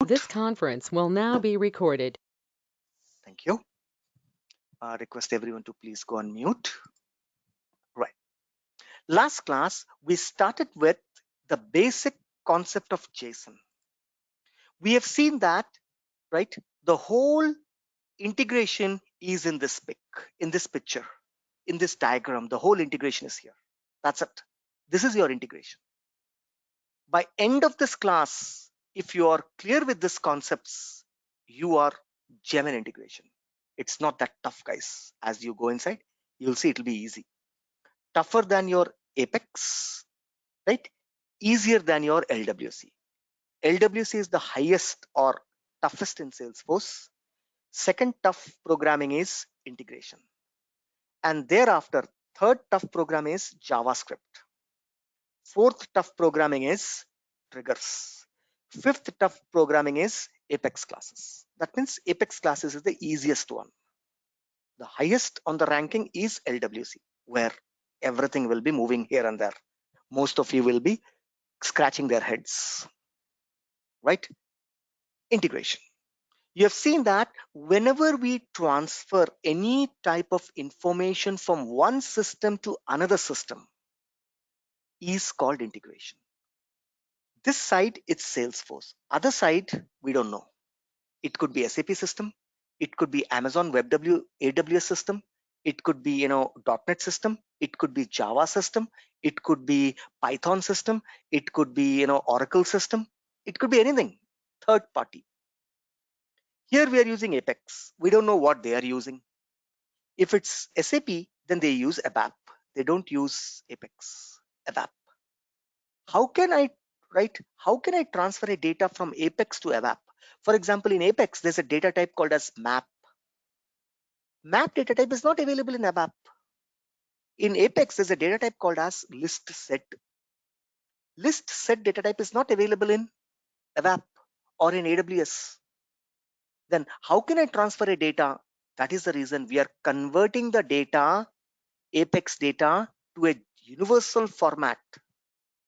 mute. This conference will now be recorded. Thank you. Request everyone to please go on mute. Right. Last class, we started with the basic concept of JSON. We have seen that, right? The whole integration is in this picture, in this diagram. The whole integration is here. That's it. This is your integration. By end of this class, if you are clear with these concepts, you are genuine integration. It's not that tough, guys. As you go inside, you'll see it'll be easy. Tougher than your Apex, right? Easier than your LWC. LWC is the highest or toughest in Salesforce. Second tough programming is integration. And thereafter, third tough program is JavaScript. Fourth tough programming is triggers. Fifth tough programming is Apex classes. That means Apex classes is the easiest one. The highest on the ranking is LWC, where everything will be moving here and there. Most of you will be scratching their heads, right? Integration. You have seen that whenever we transfer any type of information from one system to another system is called integration. This side it's Salesforce. Other side we don't know. It could be SAP system. It could be Amazon AWS system. It could be .NET system. It could be Java system. It could be Python system. It could be Oracle system. It could be anything. Third party. Here we are using Apex. We don't know what they are using. If it's SAP, then they use ABAP. They don't use Apex. ABAP. How can I transfer a data from Apex to ABAP? For example, in Apex, there's a data type called as map. Map data type is not available in ABAP. In Apex, there's a data type called as list set. List set data type is not available in ABAP or in AWS. Then how can I transfer a data? That is the reason we are converting the data, Apex data, to a universal format,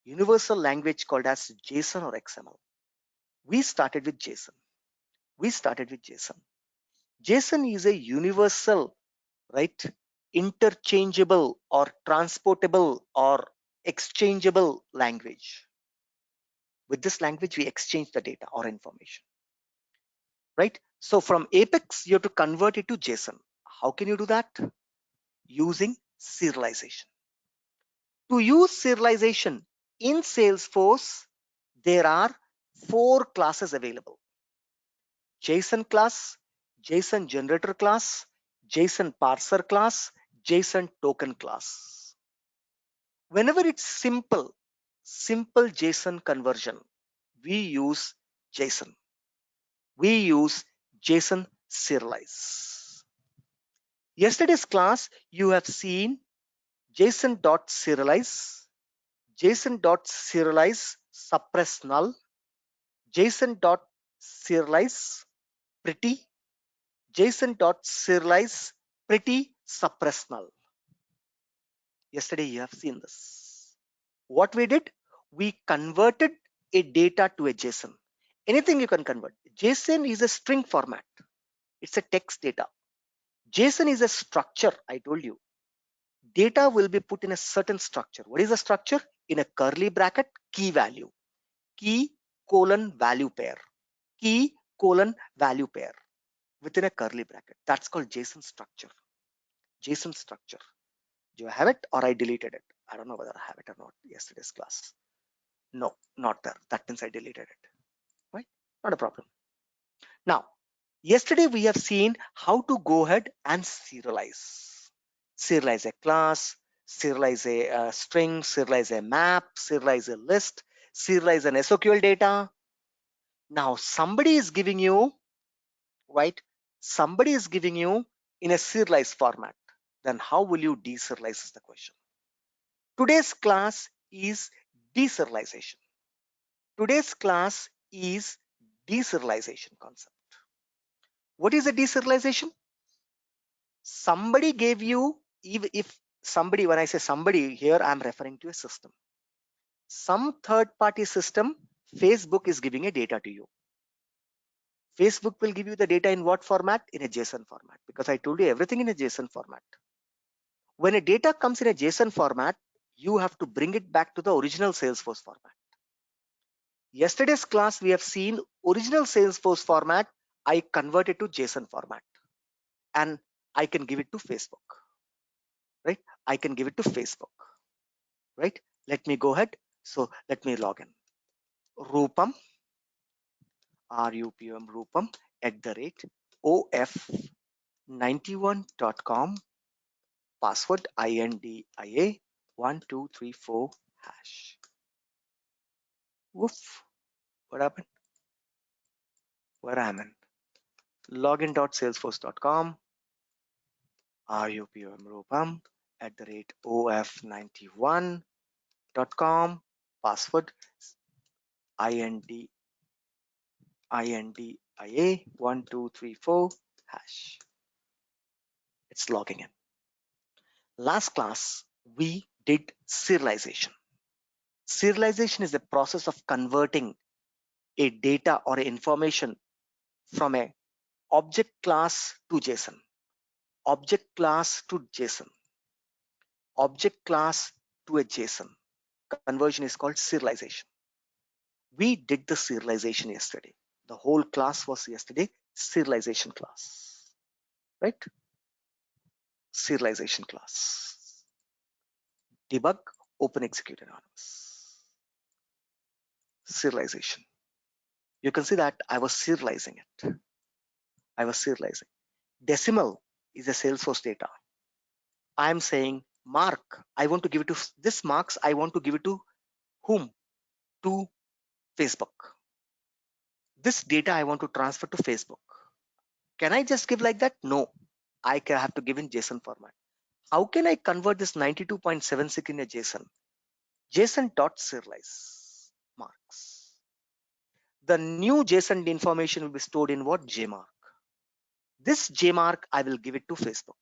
universal language called as JSON or XML. We started with JSON. JSON is a universal, right? Interchangeable or transportable or exchangeable language. With this language, we exchange the data or information, right? So from Apex, you have to convert it to JSON. How can you do that? Using serialization. To use serialization in Salesforce, there are 4 classes available. JSON class, JSON generator class, JSON parser class, JSON token class. Whenever it's simple JSON conversion, we use JSON. We use JSON serialize. Yesterday's class, you have seen JSON.serialize, JSON.serialize suppress null, JSON.serialize pretty, JSON.serialize pretty suppress null. Yesterday you have seen this. What we did, we converted a data to a JSON. Anything you can convert. JSON is a string format. It's a text data. JSON is a structure. I told you. Data will be put in a certain structure. What is the structure? In a curly bracket, key value. Key colon value pair. Key colon value pair within a curly bracket. That's called JSON structure. JSON structure. Do you have it or I deleted it? I don't know whether I have it or not. Yesterday's class. No, not there. That means I deleted it. Right? Not a problem. Now, yesterday we have seen how to go ahead and serialize. Serialize a class, serialize a string, serialize a map, serialize a list, serialize an SQL data. Now somebody is giving you, right? Somebody is giving you in a serialized format. Then how will you deserialize is the question. Today's class is deserialization. Today's class is deserialization concept. What is a deserialization? Somebody gave you, if somebody, when I say somebody here, I'm referring to a system. Some third party system, Facebook is giving a data to you. Facebook will give you the data in what format? In a JSON format, because I told you everything in a JSON format. When a data comes in a JSON format, you have to bring it back to the original Salesforce format. Yesterday's class, we have seen original Salesforce format. I convert it to JSON format and I can give it to Facebook, right? I can give it to Facebook, right? Let me go ahead. So let me log in. Rupam, RUPM Rupam at the rate of91.com, password INDIA1234 hash. Woof, what happened? Where am I? Login.salesforce.com, RUPM Rupam at the rate of91.com, password INDIA1234 hash. It's logging in. Last class, we did serialization. Serialization is the process of converting a data or information from a object class to JSON, object class to JSON, object class to a JSON. Conversion is called serialization. We did the serialization yesterday. The whole class was yesterday serialization class, right? Serialization class. Debug, open execute anonymous. Serialization. You can see that I was serializing it. I was serializing. Decimal is a Salesforce data. I'm saying mark, I want to give it to this marks, I want to give it to whom? To Facebook. This data I want to transfer to Facebook. Can I just give like that? No, I have to give in JSON format. How can I convert this 92.76 in a JSON? JSON.serialize marks. The new JSON information will be stored in what? JMark. This JMark, I will give it to Facebook.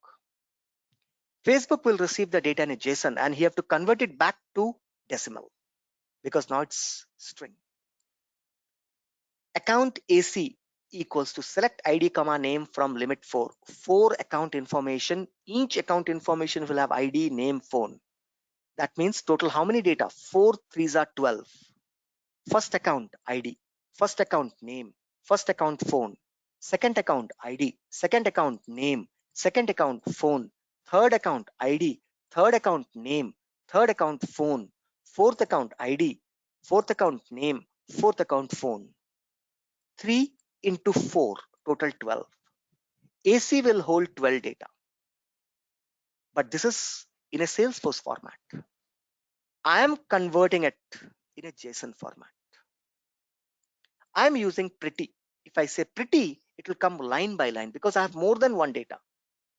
Facebook will receive the data in a JSON and he have to convert it back to decimal because now it's string. Account AC equals to select ID comma name from limit 4. 4 account information. Each account information will have ID, name, phone. That means total how many data? 4 3s are 12. First account ID, first account name, first account phone, second account ID, second account name, second account phone, third account ID, third account name, third account phone, fourth account ID, fourth account name, fourth account phone. 3 into 4, total 12. AC will hold 12 data, but this is in a Salesforce format. I am converting it in a JSON format. I'm using pretty. If I say pretty, it will come line by line because I have more than one data.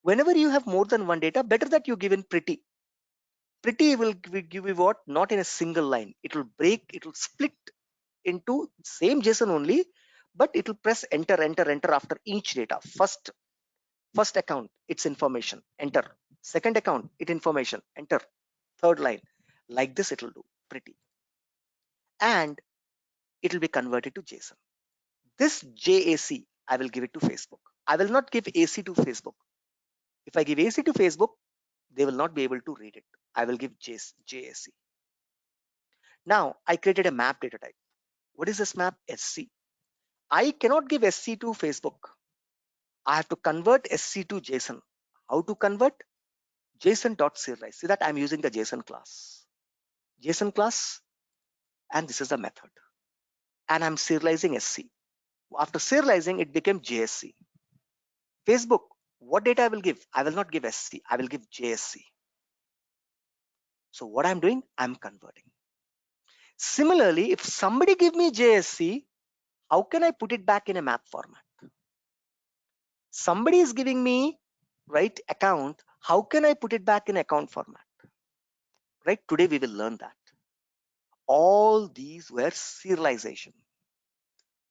Whenever you have more than one data, better that you give in pretty. Pretty will give you what? Not in a single line. It will break, it will split into same JSON only, but it will press enter, enter, enter after each data. First account, its information, enter. Second account, its information, enter. Third line. Like this, it will do pretty. And it will be converted to JSON. This JAC, I will give it to Facebook. I will not give AC to Facebook. If I give AC to Facebook, they will not be able to read it. I will give JAC. Now I created a map data type. What is this map? SC. I cannot give SC to Facebook. I have to convert SC to JSON. How to convert? JSON.serialize. See that I'm using the JSON class. JSON class, and this is the method. And I'm serializing SC. After serializing, it became JSC. Facebook, what data I will give? I will not give SC. I will give JSC. So what I'm doing, I'm converting. Similarly, if somebody give me JSC, how can I put it back in a map format? Somebody is giving me right account. How can I put it back in account format? Right? Today we will learn that. All these were serialization.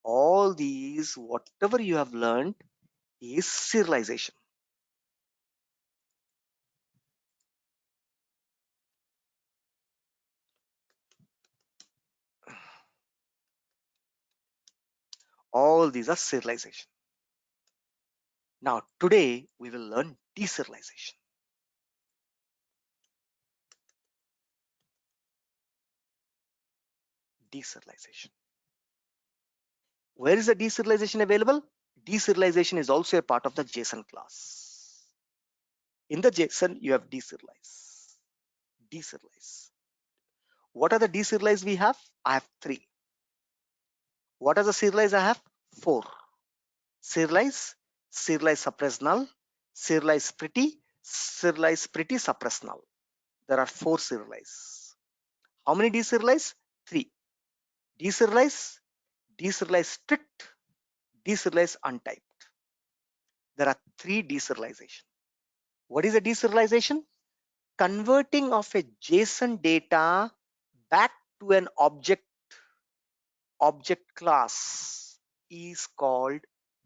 All these, whatever you have learned, is serialization. All these are serialization. Now today we will learn deserialization. Deserialization. Where is the deserialization available? Deserialization is also a part of the Json class. In the Json, you have deserialize. Deserialize. What are the deserialize we have? I have 3. What are the serialize I have? 4. Serialize, serialize suppress null, serialize pretty suppress null. There are 4 serialize. How many deserialize? 3. Deserialize, deserialize strict, deserialize untyped. There are 3 deserialization. What is a deserialization? Converting of a JSON data back to an object class is called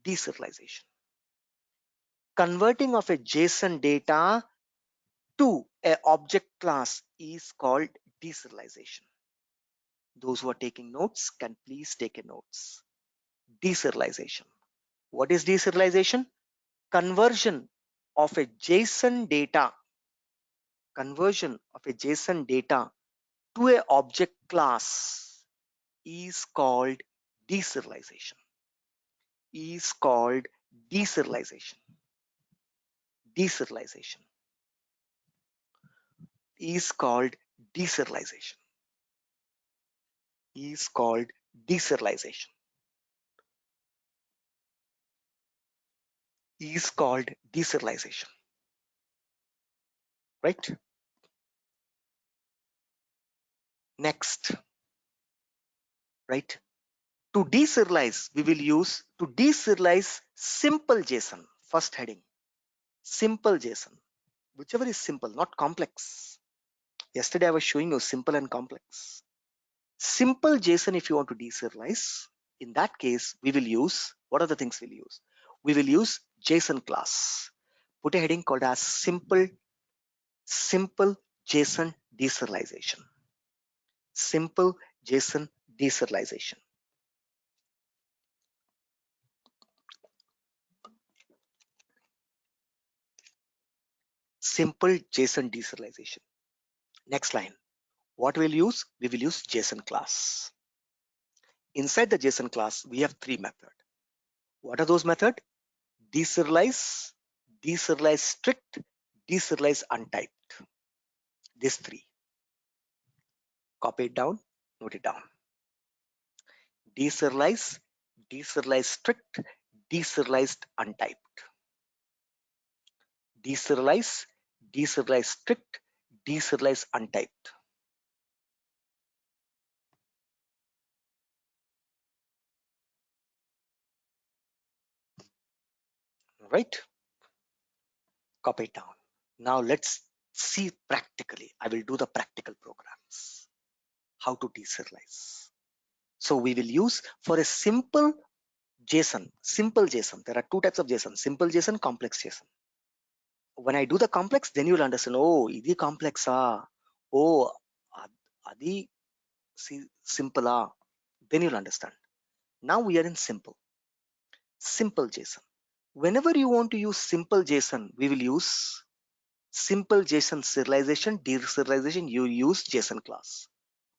deserialization. Converting of a JSON data to an object class is called deserialization. Those who are taking notes can please take a notes. Deserialization. What is deserialization? Conversion of a JSON data to a object class is called deserialization. Is called deserialization. Deserialization. Is called deserialization. Is called deserialization. Is called deserialization. Right? Next. Right? To deserialize, we will use to deserialize simple JSON. First heading. Simple JSON. Whichever is simple, not complex. Yesterday I was showing you simple and complex. Simple JSON, if you want to deserialize, in that case, we will use, what are the things we'll use? We will use JSON class. Put a heading called as simple JSON deserialization. Simple JSON deserialization. Simple JSON deserialization. Next line. What we'll use? We will use JSON class. Inside the JSON class, we have 3 methods. What are those methods? Deserialize, deserialize strict, deserialize untyped. These 3. Copy it down, note it down. Deserialize, deserialize strict, deserialized untyped. Deserialize, deserialize strict, deserialize untyped. Right? Copy it down. Now let's see practically. I will do the practical programs. How to deserialize. So we will use for a simple JSON. There are 2 types of JSON, simple JSON, complex JSON. When I do the complex, then you'll understand, oh, idi complex, oh, adi simple, then you'll understand. Now we are in simple JSON. Whenever you want to use simple JSON, we will use simple JSON serialization, deserialization, you use JSON class.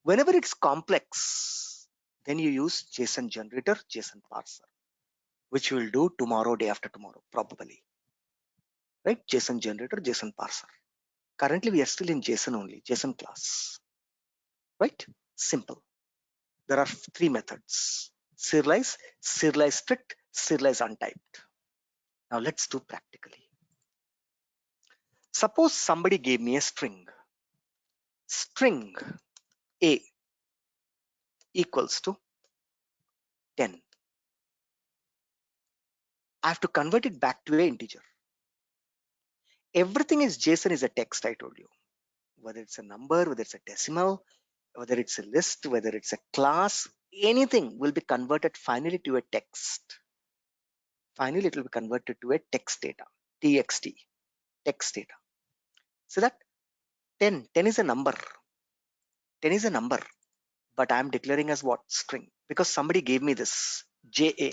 Whenever it's complex, then you use JSON generator, JSON parser, which we will do tomorrow, day after tomorrow, probably. Right? JSON generator, JSON parser. Currently, we are still in JSON only, JSON class. Right? Simple. There are 3 methods. Serialize, serialize strict, serialize untyped. Now let's do practically. Suppose somebody gave me a string. String A equals to 10. I have to convert it back to an integer. Everything is JSON is a text, I told you. Whether it's a number, whether it's a decimal, whether it's a list, whether it's a class, anything will be converted finally to a text. Finally, it will be converted to a text data, TXT, text data. So that 10 is a number. 10 is a number, but I'm declaring as what? String. Because somebody gave me this JA.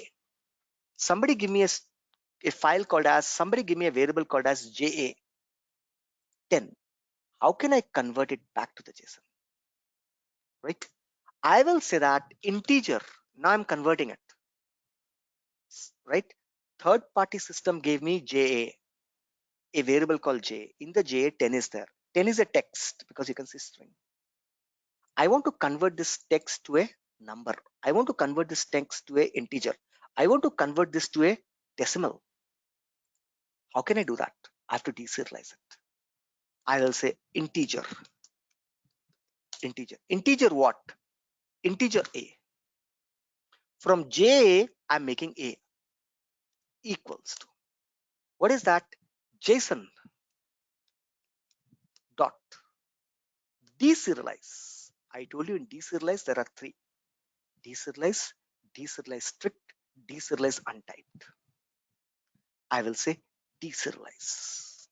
Somebody give me a file called as, somebody give me a variable called as JA10. How can I convert it back to the JSON? Right? I will say that integer. Now I'm converting it. Right? Third party system gave me JA, a variable called J. In the J, 10 is there. 10 is a text because you can see string. I want to convert this text to a number. I want to convert this text to a integer. I want to convert this to a decimal. How can I do that? I have to deserialize it. I will say integer. Integer what? Integer A. From J, I'm making A equals to. What is that? JSON dot deserialize. I told you in deserialize there are three: deserialize, deserialize strict, deserialize untyped. I will say deserialize.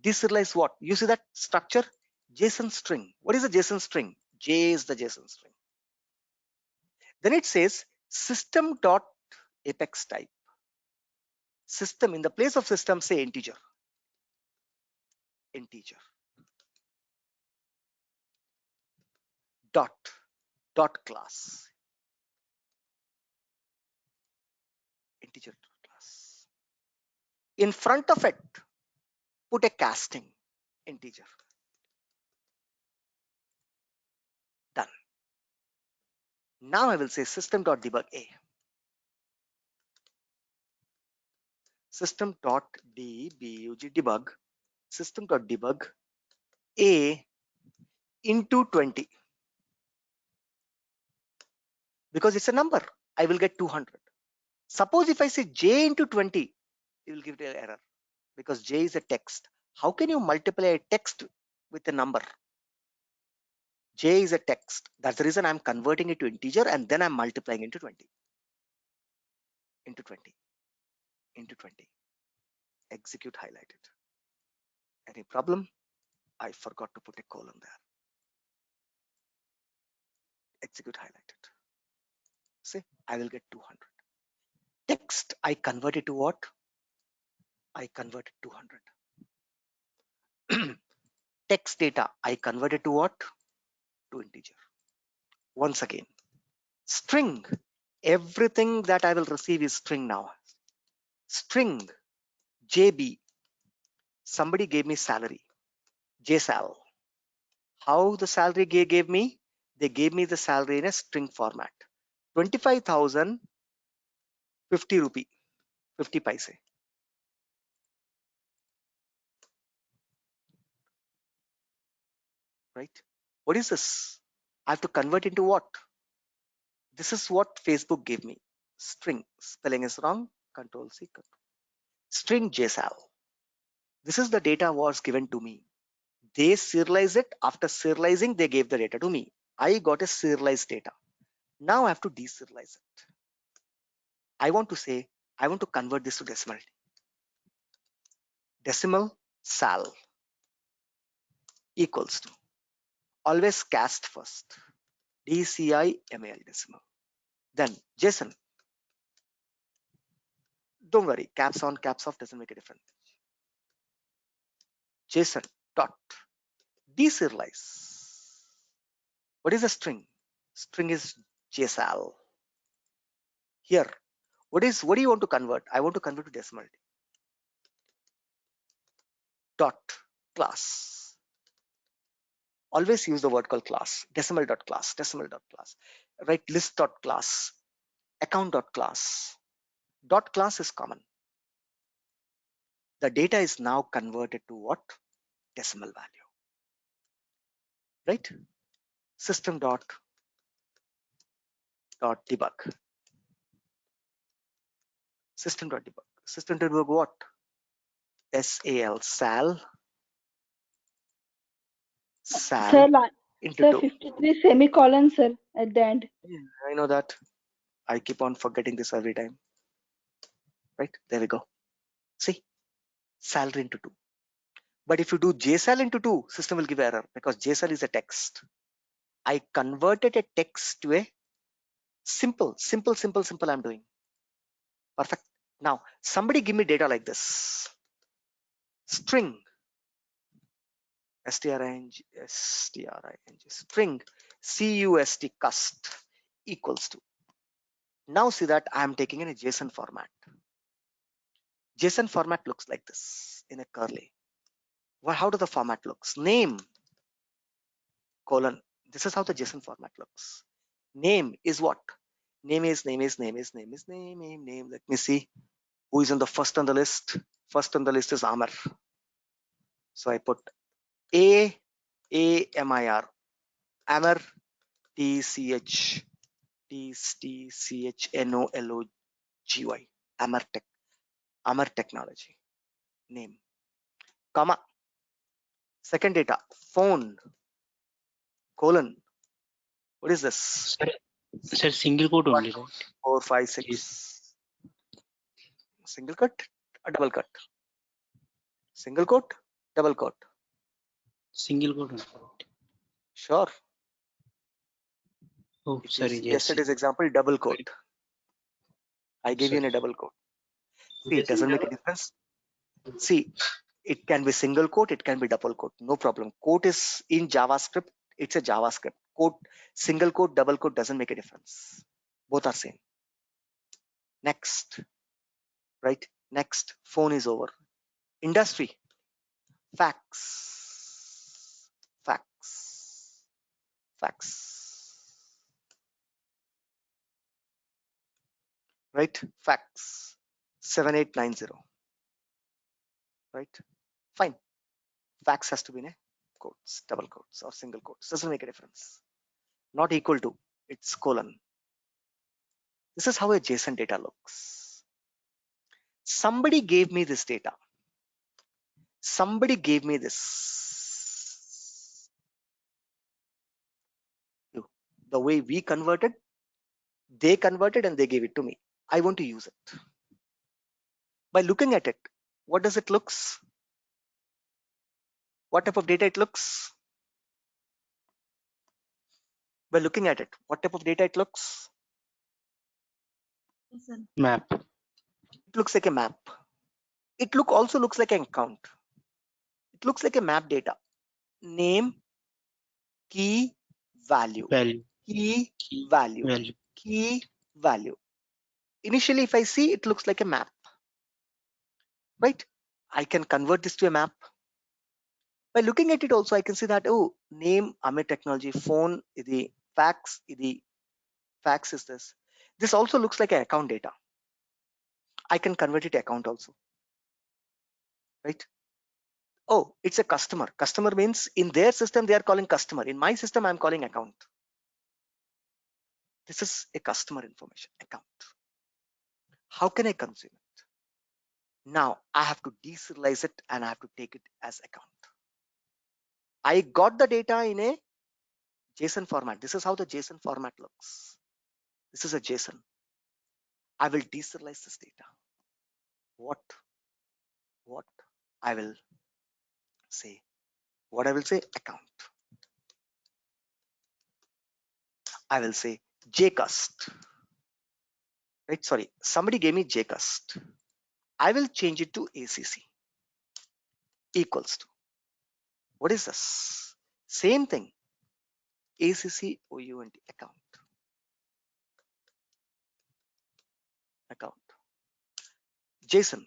Deserialize what? You see that structure? JSON string. What is a JSON string? J is the JSON string. Then it says system dot apex type. System, in the place of system, say integer. Integer dot class. Integer dot class. In front of it, put a casting integer. Done. Now I will say system.debug A. System.debug system.debug A into 20. Because it's a number, I will get 200. Suppose if I say J into 20, it will give an error because J is a text. How can you multiply a text with a number? J is a text. That's the reason I'm converting it to integer and then I'm multiplying into 20. Into 20. Into 20. Execute highlighted. Any problem? I forgot to put a colon there. Execute highlighted. See, I will get 200. Text, I converted to what? I converted 200. Text data, I converted to what? To integer. Once again, string. Everything that I will receive is string now. String, JB. Somebody gave me salary. JSAL. How the salary gave me? They gave me the salary in a string format. 25,000, 50 rupee, 50 paise. Right? What is this? I have to convert into what? This is what Facebook gave me. String. Spelling is wrong. Control C. String JSAL. This is the data was given to me. They serialize it. After serializing, they gave the data to me. I got a serialized data. Now I have to deserialize it. I want to say, I want to convert this to decimal. Decimal sal equals to. Always cast first. DCIMAL decimal. Then JSON. Don't worry, caps on, caps off doesn't make a difference. JSON dot deserialize. What is a string? String is JSAL. Here, what do you want to convert? I want to convert to decimal. Dot class. Always use the word called class. Decimal dot class. Decimal dot class. Right? List dot class. Account dot class. Dot class is common. The data is now converted to what? Decimal value. Right? System dot debug. System dot debug. System dot debug what? sal Sir, into sir, 2. 53 semicolon, sir, at the end. Yeah, I know that. I keep on forgetting this every time. Right? There we go. See, salary into 2. But if you do JSAL into 2, system will give error because JSAL is a text. I converted a text to a Simple, simple, simple, simple. I'm doing perfect. Now somebody give me data like this: string, string, string, cust equals to. Now see that I am taking in a JSON format. JSON format looks like this in a curly. Well, how does the format looks? Name colon. This is how the JSON format looks. Name is what? Name is. Let me see who is on the first on the list. First on the list is Amar. So I put Amir. Amar, TCHNOLOGY. Amar Tech. Amar Technology. Name. Comma. Second data. Phone. Colon. What is this? Sir, single quote 1, only, 2, right? 3, 4, 5, 6. Yes. Single cut or double cut? Single quote, double quote. Single quote only. Sure. Oh, If you sorry. see Yes. yesterday's example, double quote. I gave you in a Sorry. double quote. See, it doesn't make a difference. See, it can be single quote, it can be double quote. No problem. Quote is in JavaScript. It's a JavaScript. Quote, single quote, double quote doesn't make a difference. Both are same. Next, right? Next, phone is over. Industry, facts, facts, facts, right? Facts, 7890, right? Fine. Facts has to be in a quotes, double quotes or single quotes. Doesn't make a difference. Not equal to, it's colon. This is how a JSON data looks. Somebody gave me this data. Somebody gave me this. The way we converted, they converted and they gave it to me. I want to use it. By looking at it, what does it looks? What type of data it looks? By looking at it, what type of data it looks? Map. It looks like a map. It also looks like an account. It looks like a map data. Name, key, value, Value. key, Key. value, Value. key, value. Initially, if I see, it looks like a map, right? I can convert this to a map. By looking at it also, I can see that, oh, name, Amit Technology, phone, the fax is this. This also looks like an account data. I can convert it to account also, right? Oh, it's a customer. Customer means in their system, they are calling customer. In my system, I'm calling account. This is a customer information account. How can I consume it? Now I have to deserialize it and I have to take it as account. I got the data in a JSON format. This is how the JSON format looks. This is a JSON. I will deserialize this data. What I will say? What I will say? Account. I will say JCust. Right? Sorry, somebody gave me JCust. I will change it to ACC equals to. What is this? Same thing. ACC OUNT account. Account. JSON.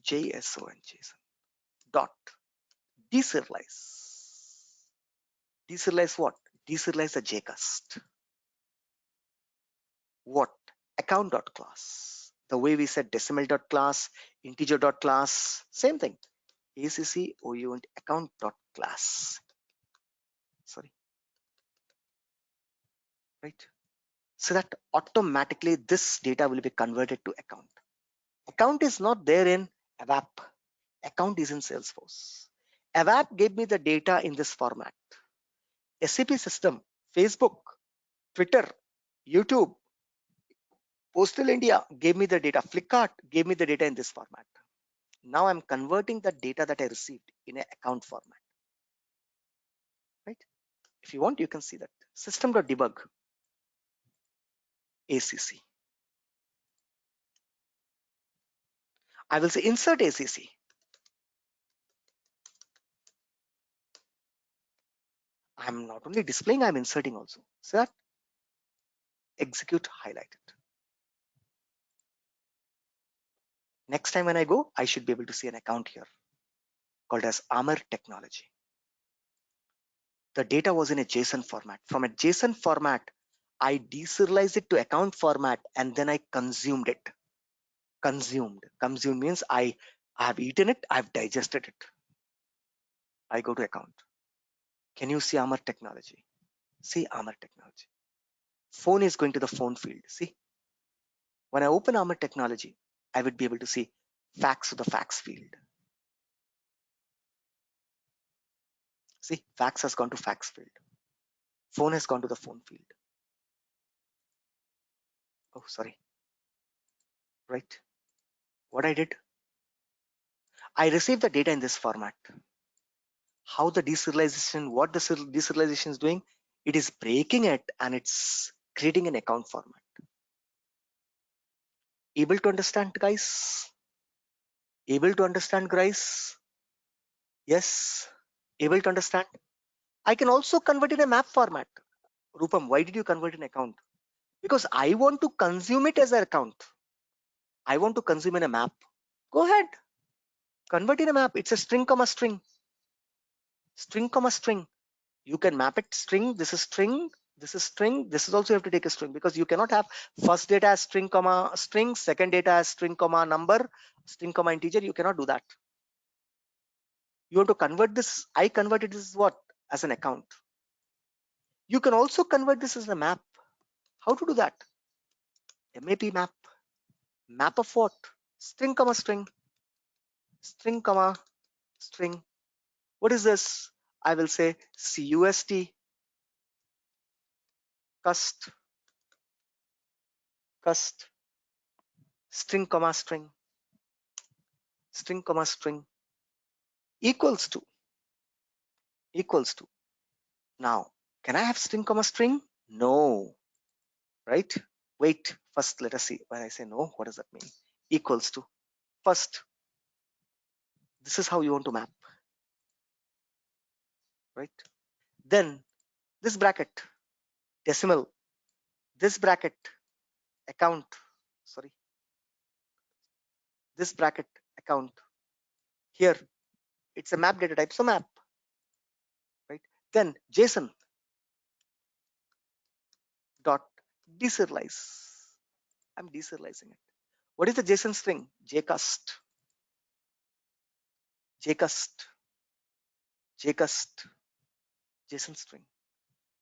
JSON. Dot. Deserialize. Deserialize what? Deserialize the JCust. What? Account dot class. The way we said decimal dot class, integer dot class, same thing. ACC OUNT account dot class. Sorry. Right? So that automatically this data will be converted to account. Account is not there in ABAP. Account is in Salesforce. ABAP gave me the data in this format. SAP system, Facebook, Twitter, YouTube, Postal India gave me the data. Flipkart gave me the data in this format. Now I'm converting the data that I received in an account format. Right? If you want, you can see that. System.debug. ACC. I will say insert ACC. I'm not only displaying, I'm inserting also. So that execute highlighted. Next time when I go, I should be able to see an account here called as Armor Technology. The data was in a JSON format. From a JSON format, I deserialized it to account format and then I consumed it. Consumed means I have eaten it, I've digested it. I go to account. Can you see Armor Technology? See Armor Technology. Phone is going to the phone field. See, when I open Armor Technology, I would be able to see fax to the fax field. See, fax has gone to fax field. Phone has gone to the phone field. Oh, sorry. Right. What I did, I received the data in this format. How the deserialization, what the deserialization is doing, it is breaking it and it's creating an account format. Able to understand, guys? Able to understand, guys? Yes. Able to understand? I can also convert in a map format. Rupam, why did you convert an account? Because I want to consume it as an account. I want to consume in a map. Go ahead. Convert in a map. It's a string comma string. String comma string. You can map it string. This is string. This is string. This is also you have to take a string because you cannot have first data as string comma string, second data as string comma number, string comma integer. You cannot do that. You want to convert this. I converted this what? As an account. You can also convert this as a map. How to do that? MAP map. Map of what? String comma string. String comma string. What is this? I will say CUST cust string comma string equals to now can I have string comma string? No, right? Wait, first let us see. When I say no, what does that mean? Equals to first, this is how you want to map, right? Then this bracket decimal, this bracket account, sorry, this bracket account here, it's a map data type, so map, right? Then JSON dot deserialize. I'm deserializing it. What is the JSON string? jcust JSON string.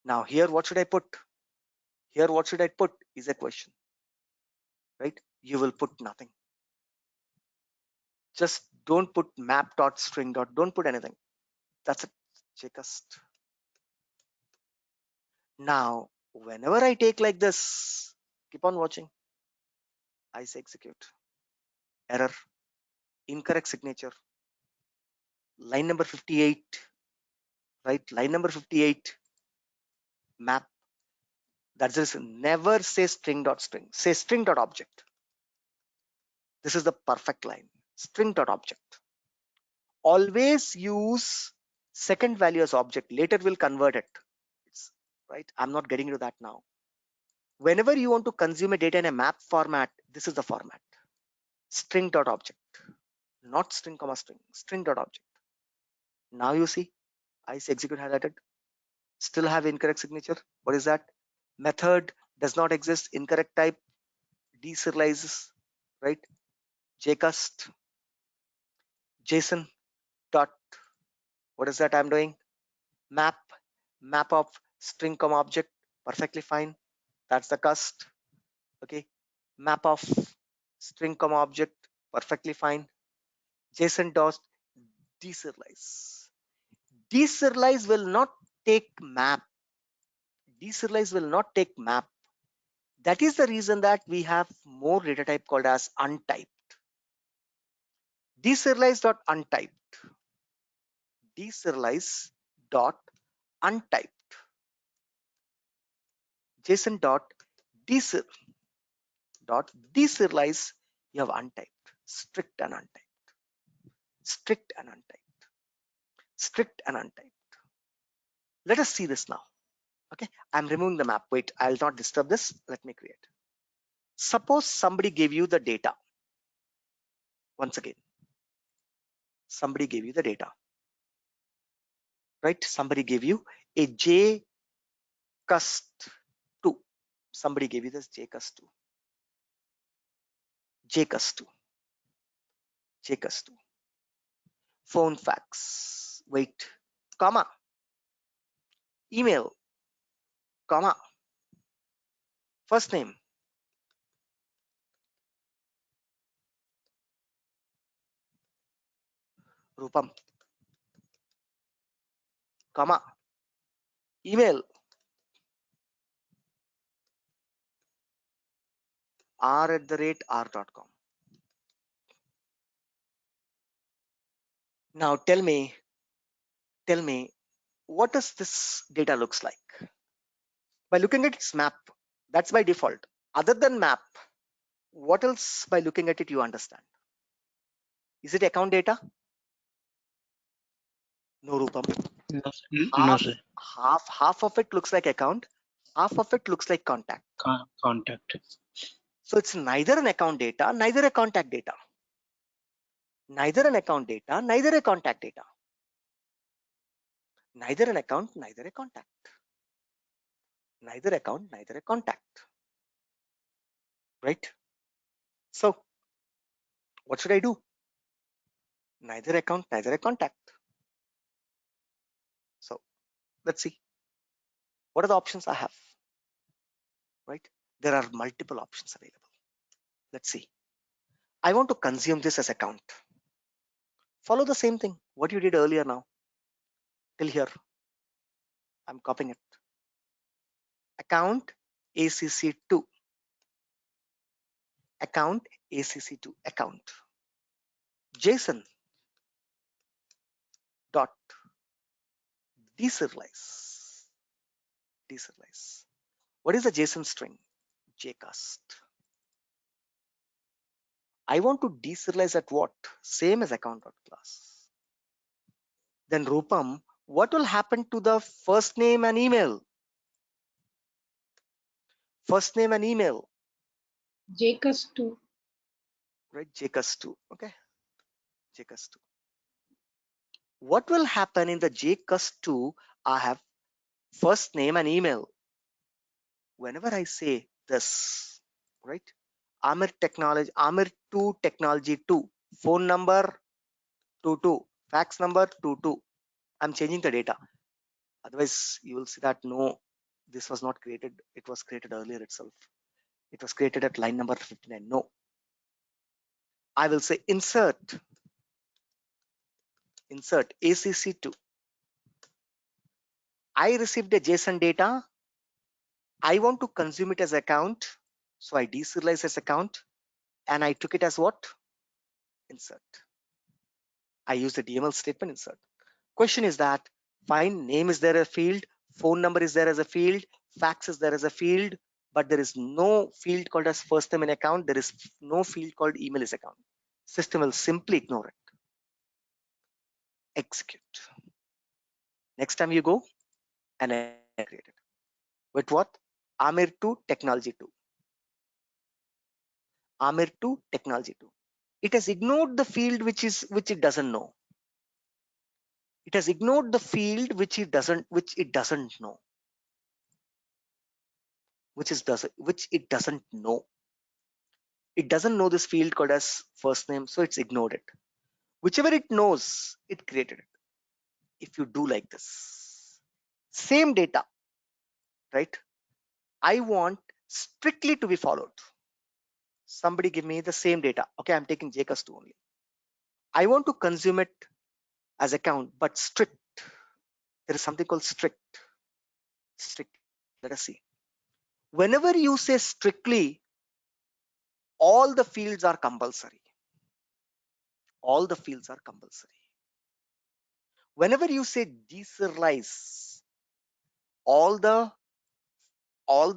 Now here what should I put? Here what should I put is a question, right? You will put nothing. Just don't put map dot string dot, don't put anything. That's it. jcust. Now whenever I take like this, keep on watching. I say execute. Error, incorrect signature. Line number 58, right? Line number 58, map. That is never say string dot string. Say string dot object. This is the perfect line. String dot object. Always use second value as object. Later we'll convert it. It's, right? I'm not getting into that now. Whenever you want to consume a data in a map format, this is the format. String dot object, not string comma string. String dot object. Now you see, I say execute highlighted. Still have incorrect signature. What is that? Method does not exist. Incorrect type. Deserializes. Right? jcust JSON dot. What is that I'm doing? Map of string comma object. Perfectly fine. That's the cust. Okay. Map of string comma object. Perfectly fine. JSON dot deserialize. Deserialize will not take map. Deserialize will not take map. That is the reason that we have more data type called as untyped. Deserialize dot untyped. Deserialize dot untyped. JSON dot deserialize. dot deserialize, you have untyped, strict and untyped, strict and untyped, strict and untyped. Let us see this now. Okay, I'm removing the map. Wait, I'll not disturb this. Let me create. Suppose somebody gave you the data. Once again, somebody gave you the data, right? Somebody gave you a JCust2. Somebody gave you this JCust2, JCust2, JCust2. Phone fax, wait, comma, email, comma, first name, Rupam, comma, email, r@r.com. Now tell me, what does this data looks like? By looking at its map, that's by default. Other than map, what else by looking at it you understand? Is it account data? No, Rupam. No, no sir. Half of it looks like account, half of it looks like contact. Contact. So it's neither an account data, neither a contact data. Neither an account data, neither a contact data. Neither an account, neither a contact. Neither account, neither a contact. Right? So what should I do? Neither account, neither a contact. So let's see. What are the options I have? Right? There are multiple options available. Let's see. I want to consume this as account. Follow the same thing, what you did earlier now. Till here. I'm copying it. Account ACC2. Account ACC2 account. Json dot deserialize. Deserialize. What is the JSON string? JCast. I want to deserialize at what? Same as account.class. Then Rupam, what will happen to the first name and email? First name and email. JCust2. Right? JCast2. Okay. JCast2. What will happen in the JCast2? I have first name and email. Whenever I say this, right? Amir Technology, Amir2 Technology 2, phone number 22, fax number 22. I'm changing the data. Otherwise, you will see that no, this was not created. It was created earlier itself. It was created at line number 59. No, I will say insert ACC2. I received a JSON data. I want to consume it as account. So I deserialize as account and I took it as what? Insert. I use the DML statement insert. Question is that fine, name is there a field, phone number is there as a field, fax is there as a field, but there is no field called as first name in account. There is no field called email is account. System will simply ignore it. Execute. Next time you go and create it. With what? Amir2 Technology 2. Amir2 Technology 2. It has ignored the field which it doesn't know. It has ignored the field which it doesn't know. Which it doesn't know. It doesn't know this field called as first name, so it's ignored it. Whichever it knows, it created it. If you do like this, same data, right? I want strictly to be followed. Somebody give me the same data. Okay, I'm taking JCust2 only. I want to consume it as account, but strict. There is something called strict. Strict. Let us see. Whenever you say strictly, all the fields are compulsory. All the fields are compulsory. Whenever you say deserialize, all the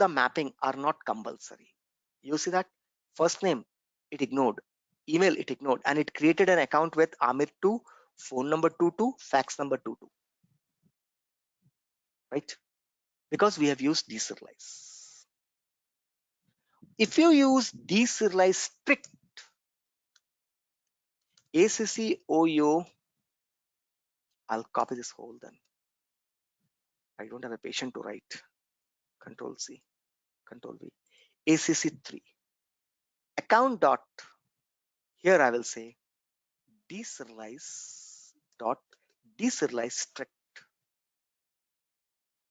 mapping are not compulsory. You see that First name, it ignored. Email, it ignored. And it created an account with Amir2, phone number 22, fax number 22. Right? Because we have used deserialize. If you use deserialize strict, ACCOU, I'll copy this whole then. I don't have a patient to write. Control C, Control V. ACC3. Account dot. Here I will say deserialize dot deserialize strict.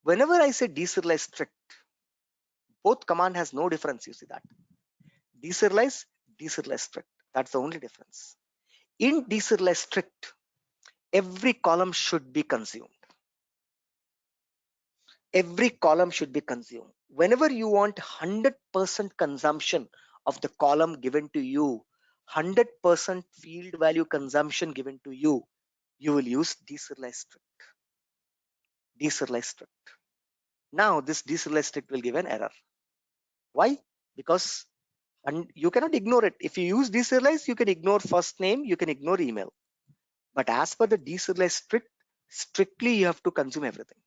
Whenever I say deserialize strict, both command has no difference. You see that. Deserialize, deserialize strict. That's the only difference. In deserialize strict, every column should be consumed. Every column should be consumed. Whenever you want 100% consumption of the column given to you, 100% field value consumption given to you, you will use deserialize strict. Deserialize strict. Now this deserialize strict will give an error. Why? Because you cannot ignore it. If you use deserialize, you can ignore first name, you can ignore email. But as per the deserialize strict, strictly you have to consume everything.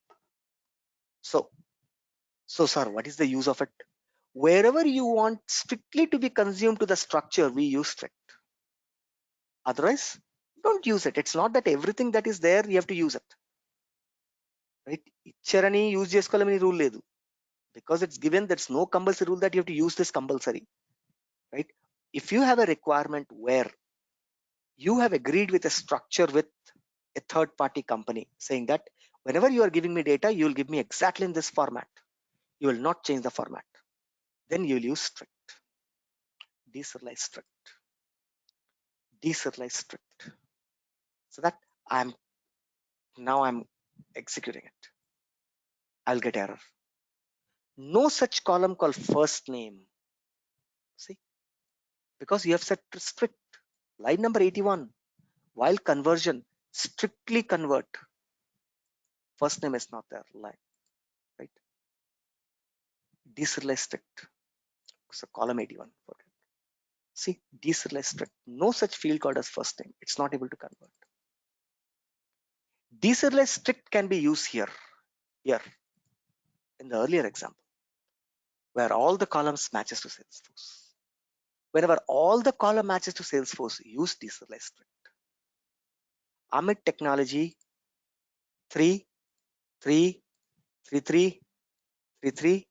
So sir, what is the use of it? Wherever you want strictly to be consumed to the structure, we use strict. Otherwise, don't use it. It's not that everything that is there, you have to use it. Right? Icharani use చేసుకోవాలని rule లేదు. Because it's given, there's no compulsory rule that you have to use this compulsory. Right? If you have a requirement where you have agreed with a structure with a third party company saying that whenever you are giving me data, you will give me exactly in this format. You will not change the format. Then you will use strict. Deserialize strict. Deserialize strict. So that I'm executing it. I'll get error. No such column called first name. See, because you have set strict. Line number 81. While conversion, strictly convert. First name is not there. Line, right? Deserialize strict. So column 81. Forget. See, deserialize strict. No such field called as first name. It's not able to convert. Deserialize strict can be used here in the earlier example, where all the columns matches to Salesforce. Whenever all the column matches to Salesforce, use deserialize strict. Amit technology 3, 3, 3, 3, 3, 3.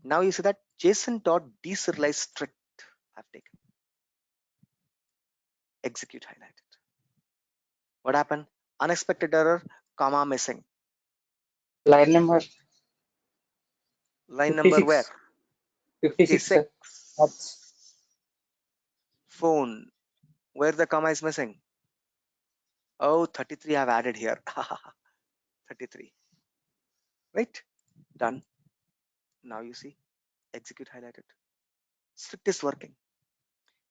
Now you see that Json dot deserialize strict I've taken. Execute highlighted. What happened? Unexpected error, comma missing. Line number Line number 56. where? 56, sir. 56. Phone. Where the comma is missing? Oh, 33 I've added here. 33. Right? Done. Now you see. Execute highlighted. Strict is working.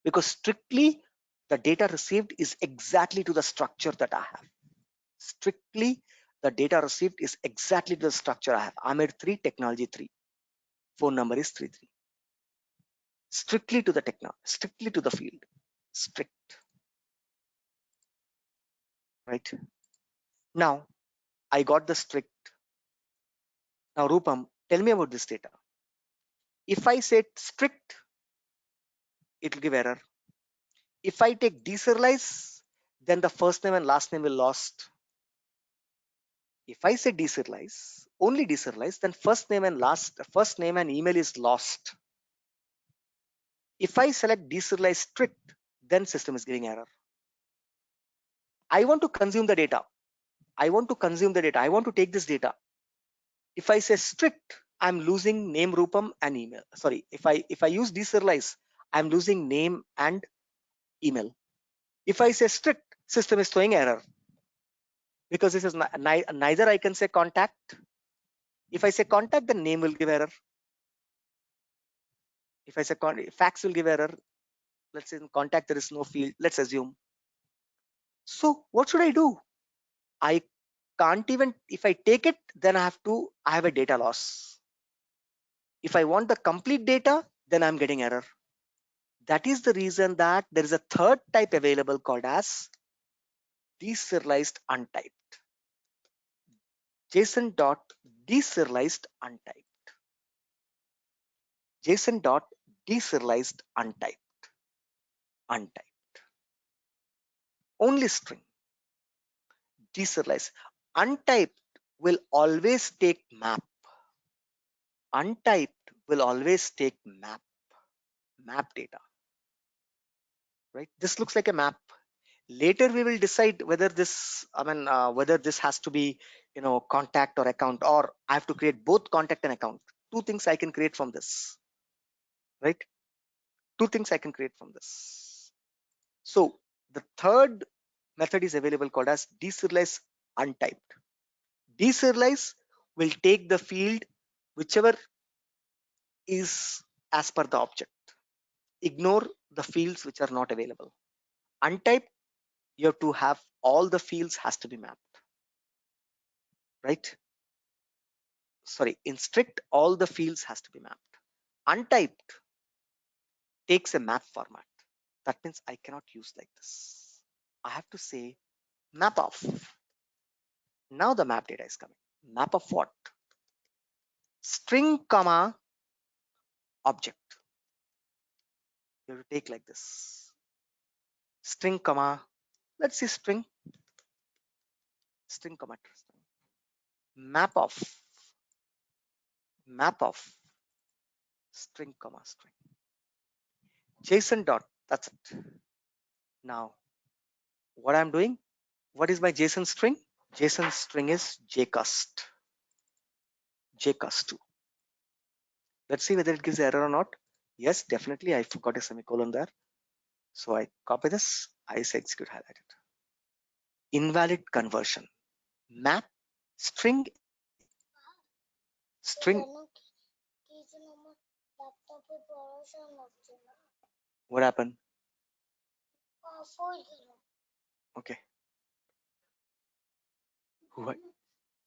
Because strictly the data received is exactly to the structure that I have. Strictly the data received is exactly to the structure I have. Amir 3, technology 3. Phone number is 33. Strictly to the technology, strictly to the field. Strict. Right? Now I got the strict. Now Rupam, tell me about this data. If I say strict, it will give error. If I take deserialize, then the first name and last name will lost. If I say deserialize, only deserialize, then first name and email is lost. If I select deserialize strict, then system is giving error. I want to consume the data. I want to consume the data. I want to take this data. If I say strict, I'm losing name, Rupam, and email. Sorry, if I use deserialize, I'm losing name and email. If I say strict, system is throwing error because this is neither I can say contact. If I say contact, the name will give error. If I say fax will give error. Let's say in contact there is no field. Let's assume. So what should I do? I can't even, if I take it, then I have a data loss. If I want the complete data, then I'm getting error. That is the reason that there is a third type available called as deserialized untyped. JSON dot deserialized untyped. JSON dot deserialized untyped. Untyped. Only string. Deserialized. Untyped will always take map. Untyped will always take map. Map data. Right? This looks like a map. Later we will decide whether this, whether this has to be, contact or account, or I have to create both contact and account. Two things I can create from this, right? Two things I can create from this. So the third method is available called as deserialize untyped. Deserialize will take the field whichever is as per the object. Ignore the fields which are not available. Untyped, you have to have all the fields has to be mapped, right? Sorry, in strict, all the fields has to be mapped. Untyped takes a map format. That means I cannot use like this. I have to say map of. Now the map data is coming. Map of what? String comma object. You have to take like this. String comma, let's see string comma string. Map of string comma string. JSON dot, that's it. Now what I'm doing, what is my JSON string? JSON string is jcust 2. Let's see whether it gives error or not. Yes, definitely I forgot a semicolon there. So I copy this, I say execute highlighted. Invalid conversion. Map string what happened? Okay.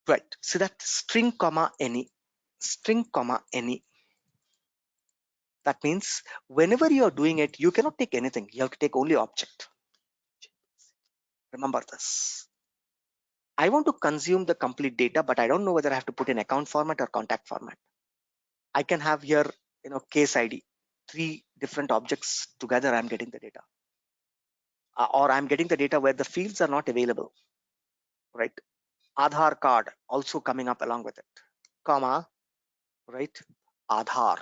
Right. So that string comma any. That means whenever you are doing it, you cannot take anything. You have to take only object. Remember this. I want to consume the complete data, but I don't know whether I have to put in account format or contact format. I can have here, case ID, 3 different objects together. I'm getting the data, or I'm getting the data where the fields are not available, right? Aadhaar card also coming up along with it, comma, right? Aadhaar.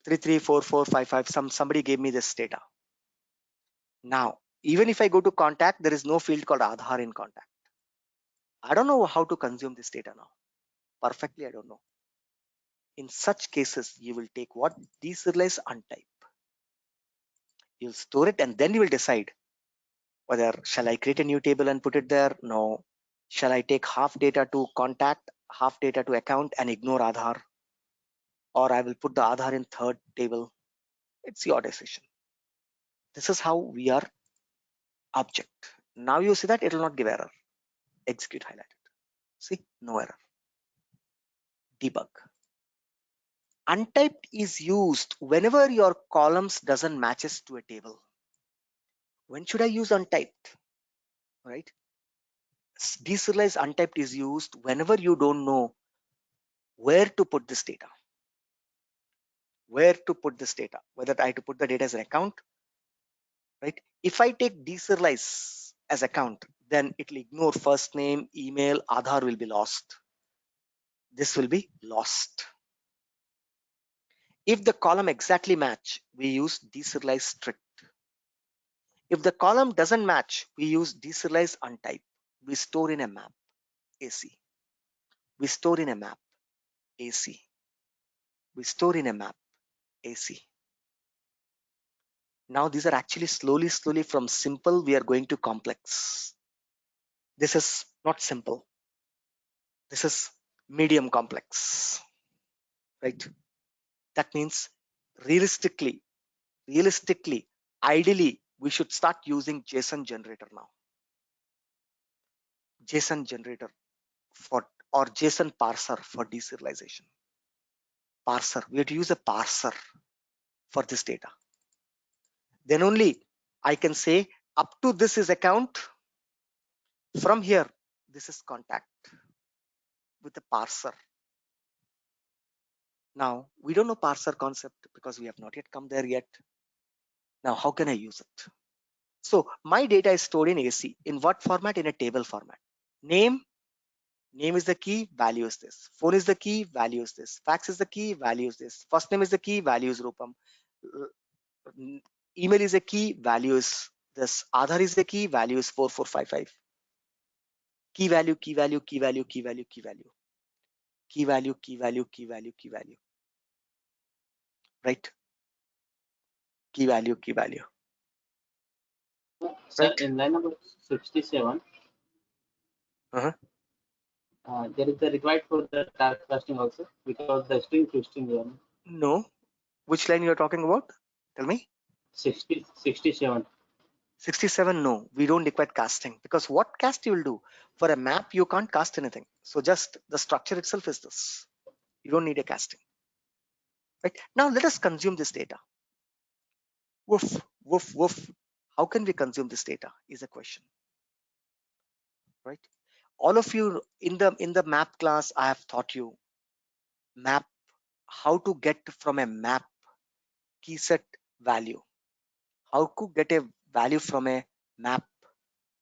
334455. Somebody gave me this data. Now, even if I go to contact, there is no field called Aadhaar in contact. I don't know how to consume this data now. Perfectly, I don't know. In such cases, you will take what? Deserialize untype. You'll store it and then you will decide whether shall I create a new table and put it there? No. Shall I take half data to contact, half data to account and ignore Aadhaar? Or I will put the Aadhaar in third table. It's your decision. This is how we are object. Now you see that it will not give error. Execute highlighted. See, no error. Debug. Untyped is used whenever your columns doesn't matches to a table. When should I use untyped? Right? Deserialize untyped is used whenever you don't know where to put this data. Where to put this data? Whether I have to put the data as an account, right? If I take deserialize as account, then it will ignore first name, email, Aadhaar will be lost. This will be lost. If the column exactly match, we use deserialize strict. If the column doesn't match, we use deserialize untype. We store in a map, AC. We store in a map, AC. We store in a map, AC. Now these are actually slowly from simple, we are going to complex. This is not simple. This is medium complex, right? That means realistically, ideally, we should start using JSON generator now. JSON generator for or JSON parser for deserialization. parser. We have to use a parser for this data. Then only I can say up to this is account. From here, this is contact with the parser. Now, we don't know parser concept because we have not yet come there yet. Now, how can I use it? So my data is stored in AC. In what format? In a table format. Name is the key, value is this. Phone is the key, value is this. Fax is the key, value is this. First name is the key, value is Rupam. Email is a key, value is this. Aadhaar is the key, value is 4455. Key value, key value, key value, key value, key value. Key value, key value, key value, key value. Right? Key value, key value. Sir, Right? in line number 67, there is the required for the type casting also because the string to string one. No. Which line you are talking about? Tell me. 67. 67, no, we don't require casting because what cast you will do? For a map, you can't cast anything. So just the structure itself is this. You don't need a casting. Right? Now let us consume this data. Woof, woof, woof. How can we consume this data is a question. Right? All of you in the map class, I have taught you map, how to get from a map key set value. How to get a value from a map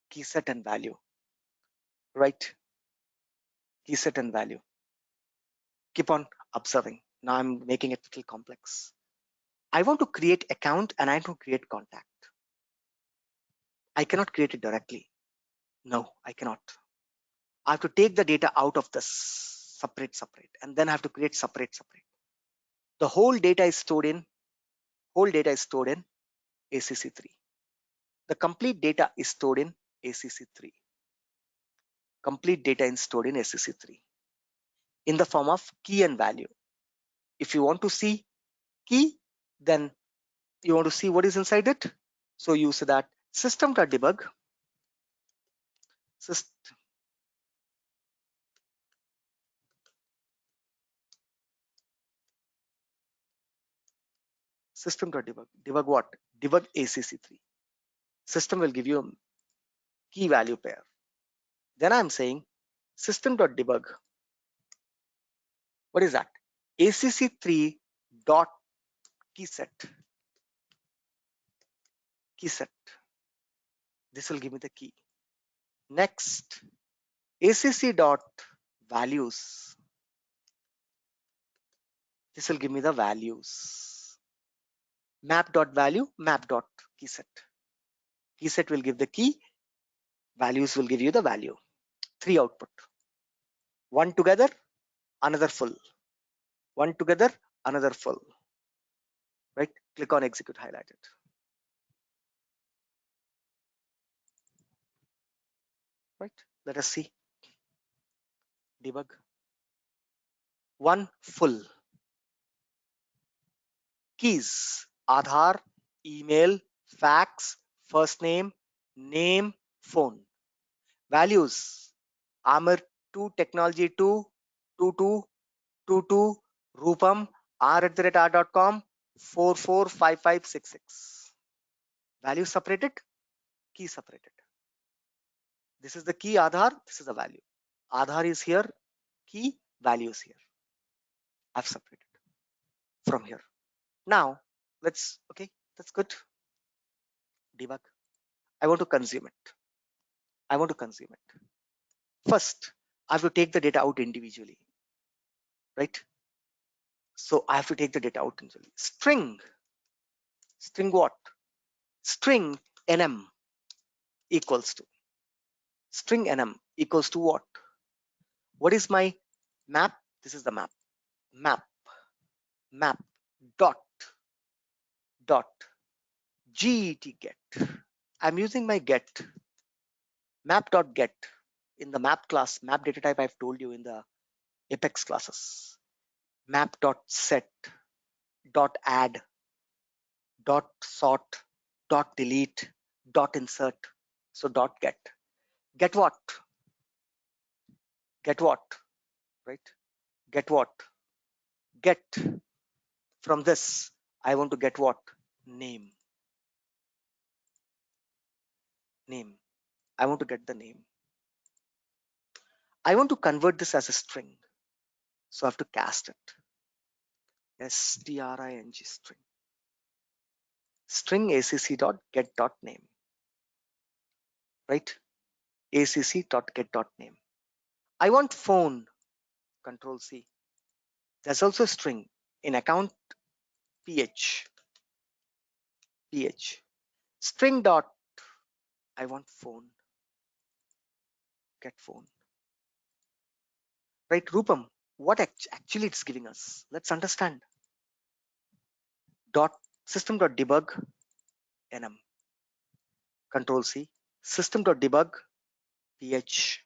key set and value. Right? Key set and value. Keep on observing. Now I'm making it a little complex. I want to create account and I want to create contact. I cannot create it directly. No, I cannot. I have to take the data out of this separate, and then I have to create separate. The whole data is stored in ACC3. The complete data is stored in ACC3. Complete data is stored in ACC3 in the form of key and value. If you want to see key, then you want to see what is inside it. So use that system.debug system.debug. Debug what? Debug ACC3. System will give you a key value pair. Then I'm saying system.debug. What is that? ACC3 dot keyset. Keyset. This will give me the key. Next, ACC dot values. This will give me the values. Map dot value, map dot keyset. Keyset will give the key. Values will give you the value. 3 output. One together, another full. One together, another full. Right? Click on execute, highlight it. Right? Let us see. Debug. One full. Keys: Aadhaar, email, fax, first name, phone. Values: Amir 2, technology 2, 22, 22, Rupam, r@r.com, 445566. Value separated, key separated. This is the key Aadhaar, this is the value. Aadhaar is here, key, value is here. I've separated from here. Now, okay, that's good. Debug. I want to consume it. First, I have to take the data out individually, right? So I have to take the data out individually. String what? String nm equals to. String nm equals to what? What is my map? This is the map. Map dot get. I'm using my get. Map dot get in the map class, map data type I've told you in the Apex classes. Map dot set dot add dot sort dot delete dot insert. So dot get. Get what? Right? Get what? get from this, I want to get what? Name. Name. I want to get the name. I want to convert this as a string. So I have to cast it. String string. String acc dot get dot name. Right? Acc dot get dot name. I want phone. Control C. There's also a string in account ph. String dot. I want phone. Get phone. Right, Rupam? What actually it's giving us? Let's understand. Dot system dot debug nm. Control C. System dot debug ph.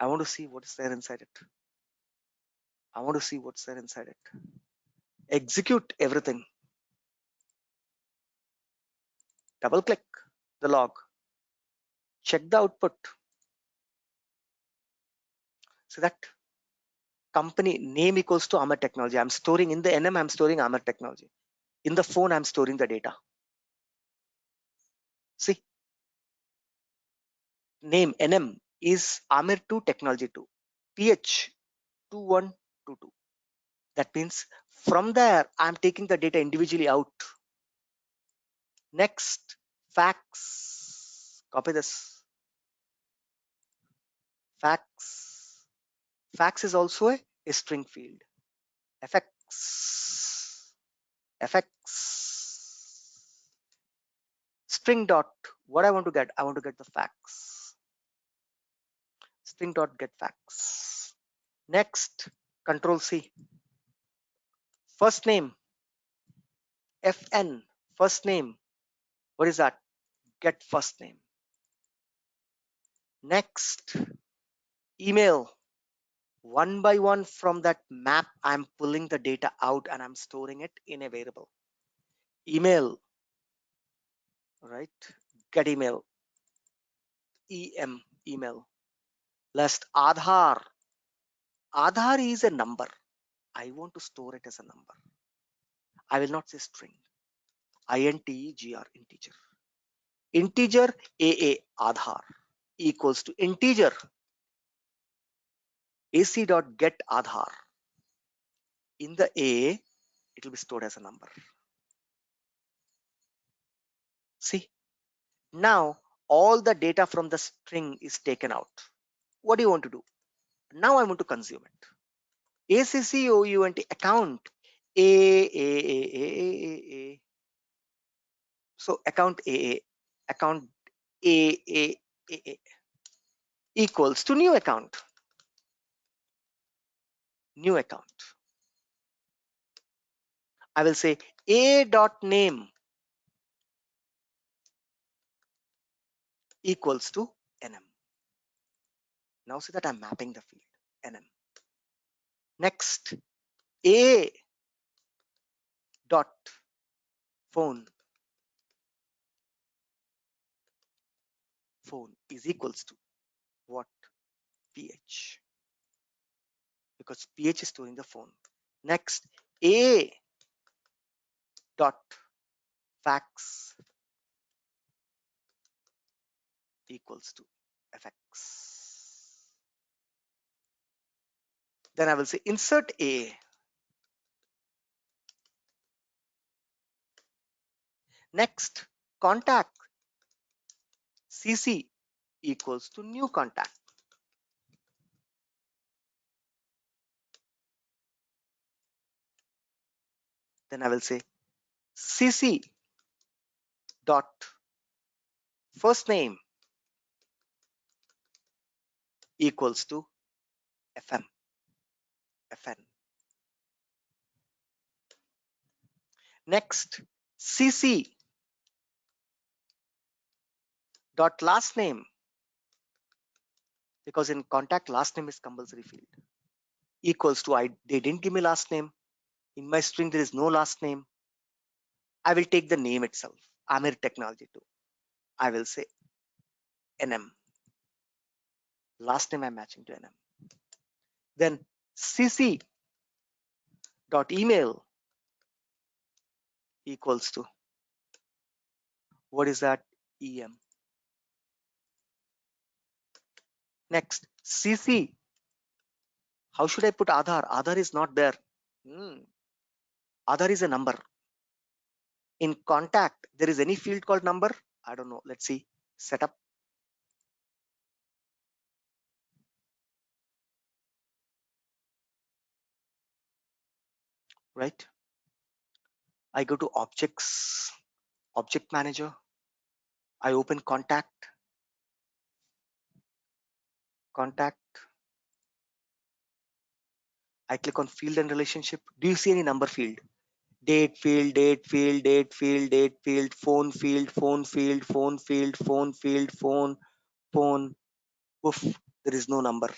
I want to see what is there inside it. I want to see what's there inside it. Execute everything. Double click the log. Check the output. So that company name equals to Amar Technology. I'm storing in the nm, I'm storing Amar Technology. In the phone, I'm storing the data. See, name nm is Amir 2 Technology 2. ph 2122. That means from there, I'm taking the data individually out. Next, fax. Copy this. Fax. Fax is also a string field. fx. String dot. What I want to get? I want to get the fax. String dot get fax. Next, Control C. First name. fn. First name. What is that? Get first name. Next, email. One by one from that map, I'm pulling the data out and I'm storing it in a variable. Email, right? Get email. Email. Last, Aadhaar. Aadhaar is a number. I want to store it as a number. I will not say string. Integer, integer. Integer AA, Aadhaar equals to integer AC dot get Aadhaar. In the A, it will be stored as a number. See, now all the data from the string is taken out. What do you want to do? Now I want to consume it. ACCOUNT account A. So account account A equals to new account. New account. I will say a dot name equals to nm. Now see that I'm mapping the field nm. Next, a dot phone is equals to what? ph, because ph is storing the phone. Next, a dot fax equals to fx. Then I will say insert a. Next, contact cc equals to new contact. Then I will say cc dot first name equals to fn. Next, cc dot last name, because in contact last name is compulsory field, equals to they didn't give me last name. In my string there is no last name. I will take the name itself, Amir Technology 2. I will say nm. Last name I'm matching to nm. Then cc dot email equals to, what is that? em. Next, cc, how should I put Aadhaar? Aadhaar is not there. Aadhaar is a number. In contact, there is any field called number? I don't know. Let's see. Setup. Right. I go to objects, object manager. I open contact. I click on field and relationship. Do you see any number field? Date field, date field, date field, date field, phone field, phone field, phone field, phone field, phone. Oof, there is no number.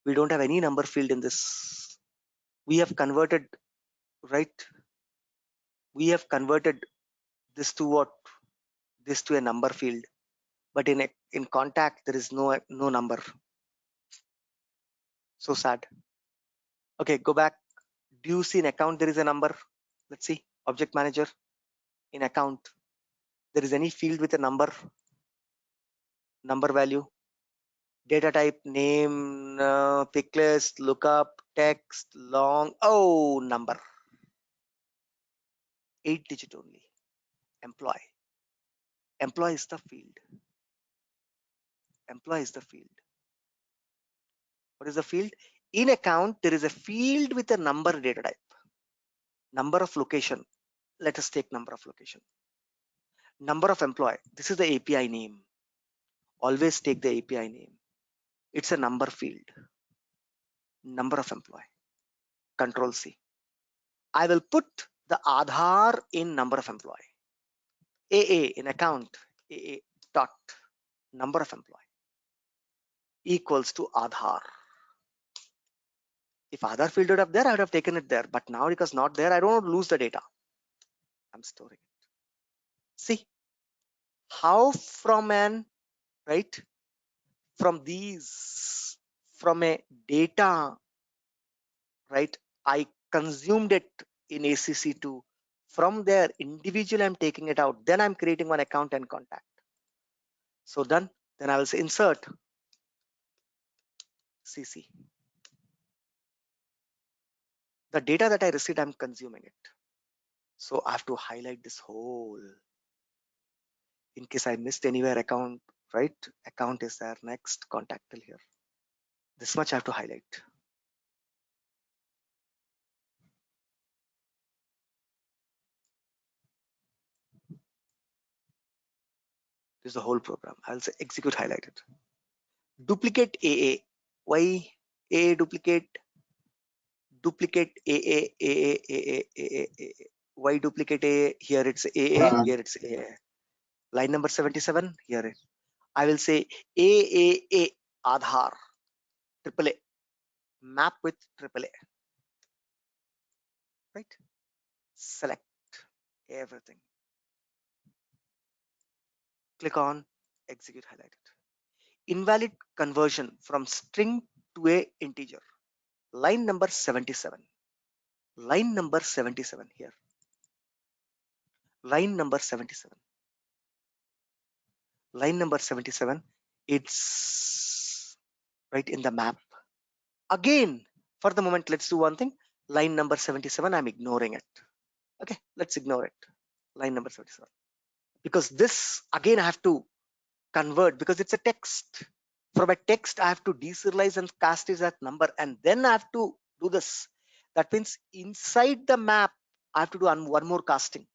We don't have any number field in this. We have converted, right? We have converted this to what? This to a number field. But in contact, there is no number. So sad. Okay, go back. Do you see in account there is a number? Let's see. Object manager. In account, there is any field with a number value. Data type, name, pick list, lookup, text, long. Oh, number. 8-digit only. Employee. Employee is the field. Employee is the field. What is the field? In account, there is a field with a number data type. Number of location. Let us take number of location. Number of employee. This is the API name. Always take the API name. It's a number field. Number of employee. Control C. I will put the Aadhaar in number of employee. AA in account. AA dot number of employee equals to Aadhaar. If Aadhaar field would have there, I would have taken it there. But now because not there, I don't want to lose the data. I'm storing it. See how from an, right, from these, from a data, right, I consumed it in ACC2. From there, individually, I'm taking it out. Then I'm creating one account and contact. So then I will say insert CC. The data that I received, I'm consuming it. So I have to highlight this whole. In case I missed anywhere, account, right? Account is there. Next, contact till here. This much I have to highlight. This is the whole program. I'll say execute highlighted. Duplicate AA. Why AA duplicate? Duplicate AA. Why duplicate AA? Here it's AA. Here it's AA. Line number 77. Here I will say AAA Aadhaar AAA map with AAA. Right? Select everything. Click on execute highlighted. Invalid conversion from string to a integer. Line number 77. Line number 77 here. Line number 77. Line number 77. It's right in the map. Again, for the moment, let's do one thing. Line number 77, I'm ignoring it. Okay, let's ignore it. Line number 77. Because this, again, I have to convert because it's a text. From a text, I have to deserialize and cast it as number. And then I have to do this. That means inside the map, I have to do one more casting.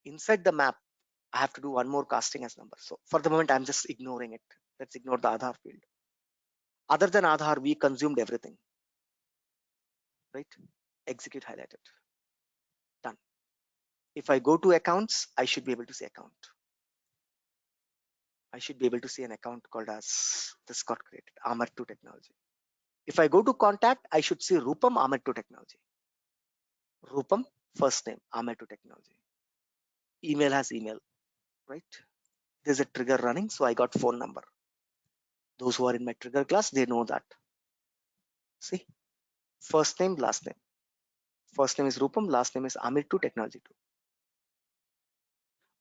Inside the map, I have to do one more casting as number. So for the moment, I'm just ignoring it. Let's ignore the Aadhaar field. Other than Aadhaar, we consumed everything. Right? Execute highlighted. Done. If I go to accounts, I should be able to see account. I should be able to see an account called as this got created, Amar2 technology. If I go to contact, I should see Rupam Amar2 technology. Rupam, first name, Amar2 technology. Email has email, right? There's a trigger running, so I got phone number. Those who are in my trigger class, they know that. See, first name, last name. First name is Rupam, last name is Amir to Technology 2.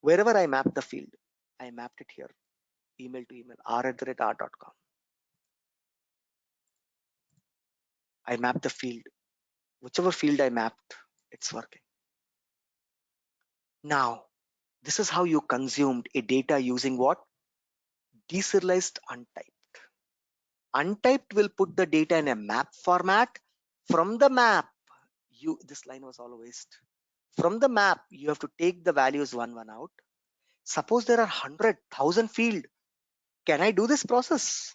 Wherever I map the field, I mapped it here, email to email, r@r.com. I mapped the field. Whichever field I mapped, it's working. Now, this is how you consumed a data using what? Deserialized untyped. Untyped will put the data in a map format. From the map, this line was all waste. From the map, you have to take the values one out. Suppose there are 100,000 field. Can I do this process?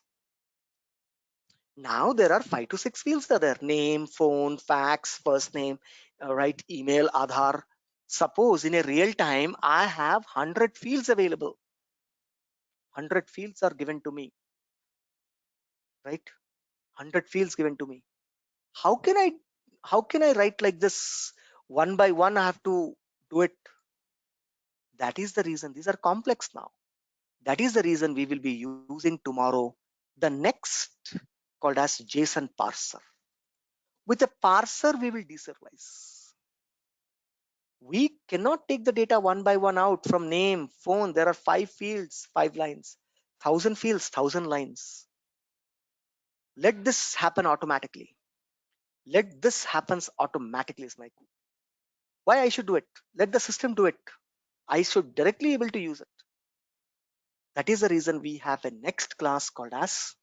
Now there are 5 to 6 fields that are there: name, phone, fax, first name, right, email, Aadhaar. Suppose in a real time, I have 100 fields available. 100 fields are given to me, right? 100 fields given to me. How can I write like this one by one? I have to do it. That is the reason these are complex now. That is the reason we will be using tomorrow the next called as Json parser. With a parser, we will deserialize. We cannot take the data one by one out from name, phone. There are 5 fields, 5 lines, 1,000 fields, 1,000 lines. Let this happen automatically. Let this happens automatically is my goal. Why I should do it? Let the system do it. I should directly able to use it. That is the reason we have a next class called as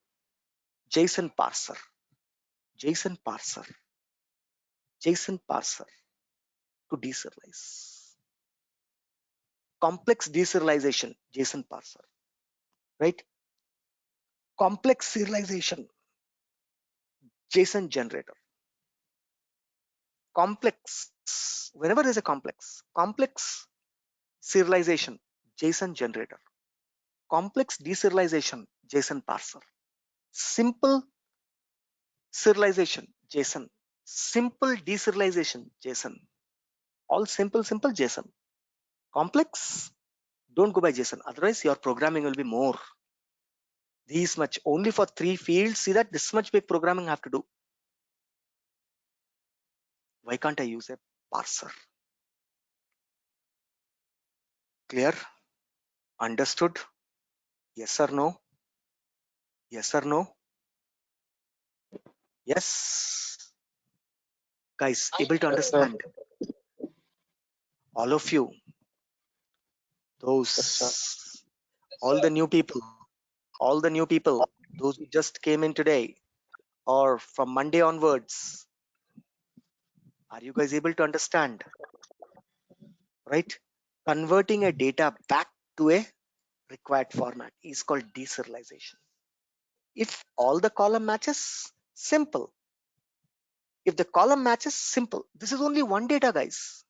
Json parser. Json parser. Json parser to deserialize. Complex deserialization, Json parser, right? Complex serialization, Json generator. Complex, whenever there's a complex serialization, Json generator. Complex deserialization, Json parser. Simple serialization, Json. Simple deserialization, Json. All simple Json. Complex, don't go by Json. Otherwise, your programming will be more. This much only for 3 fields. See that this much big programming I have to do. Why can't I use a parser? Clear? Understood? Yes or no? Yes or no? Yes. Guys, able to Yes, sir. understand? All of you, Yes, sir. those, all the new people, those who just came in today or from Monday onwards, are you guys able to understand? Right? Converting a data back to a required format is called deserialization. If all the column matches, simple. If the column matches, simple. This is only one data, guys.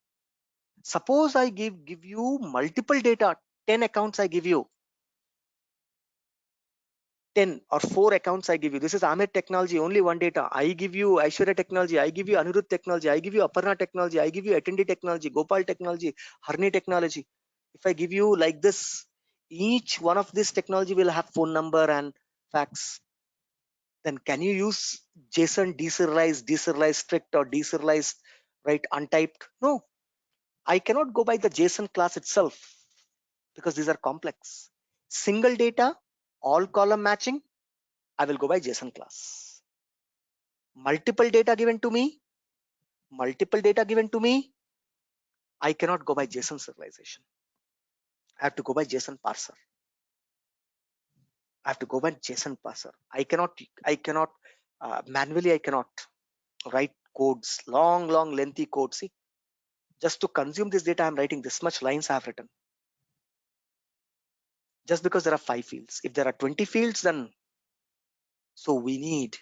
Suppose I give you multiple data, 10 accounts I give you, 10 or 4 accounts I give you. This is Amit technology, only one data. I give you Aishwarya technology, I give you Anirudh technology, I give you Aparna technology, I give you Attendee technology, Gopal technology, Harni technology. If I give you like this, each one of this technology will have phone number and fax. Then can you use JSON deserialized strict or deserialized, right, untyped? No, I cannot go by the JSON class itself because these are complex. Single data, all column matching, I will go by JSON class. Multiple data given to me, I cannot go by JSON serialization. I have to go by JSON parser. I cannot manually, I cannot write codes, long, lengthy codes. See, just to consume this data, I'm writing this much lines I have written. Just because there are 5 fields. If there are 20 fields, then so we need,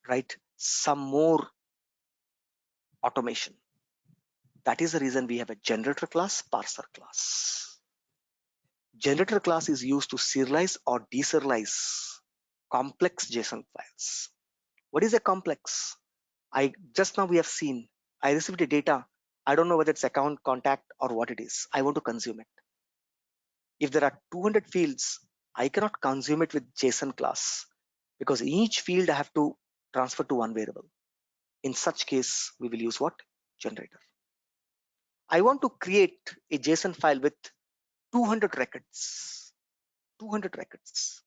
right, some more automation. That is the reason we have a generator class, parser class. Generator class is used to serialize or deserialize complex JSON files. What is a complex? Just now we have seen, I received a data. I don't know whether it's account, contact, or what it is. I want to consume it. If there are 200 fields, I cannot consume it with JSON class because each field I have to transfer to one variable. In such case, we will use what? Generator. I want to create a JSON file with 200 records. 200 records.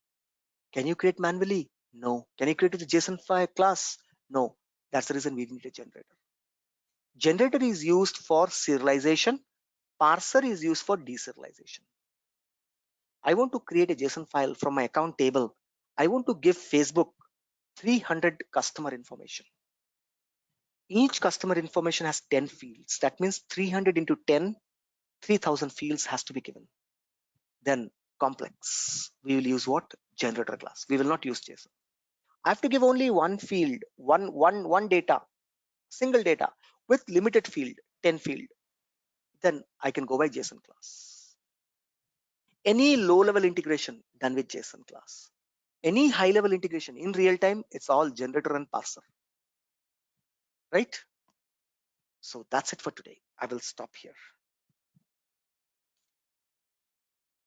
Can you create manually? No. Can you create with a JSON file class? No. That's the reason we need a generator. Generator is used for serialization. Parser is used for deserialization. I want to create a JSON file from my account table. I want to give Facebook 300 customer information. Each customer information has 10 fields. That means 300 into 10, 3000 fields has to be given. Then complex. We will use what? Generator class. We will not use JSON. I have to give only one field, one data, single data with limited field, 10 field. Then I can go by JSON class. Any low level integration done with JSON class. Any high level integration in real time, it's all generator and parser. Right? So that's it for today. I will stop here.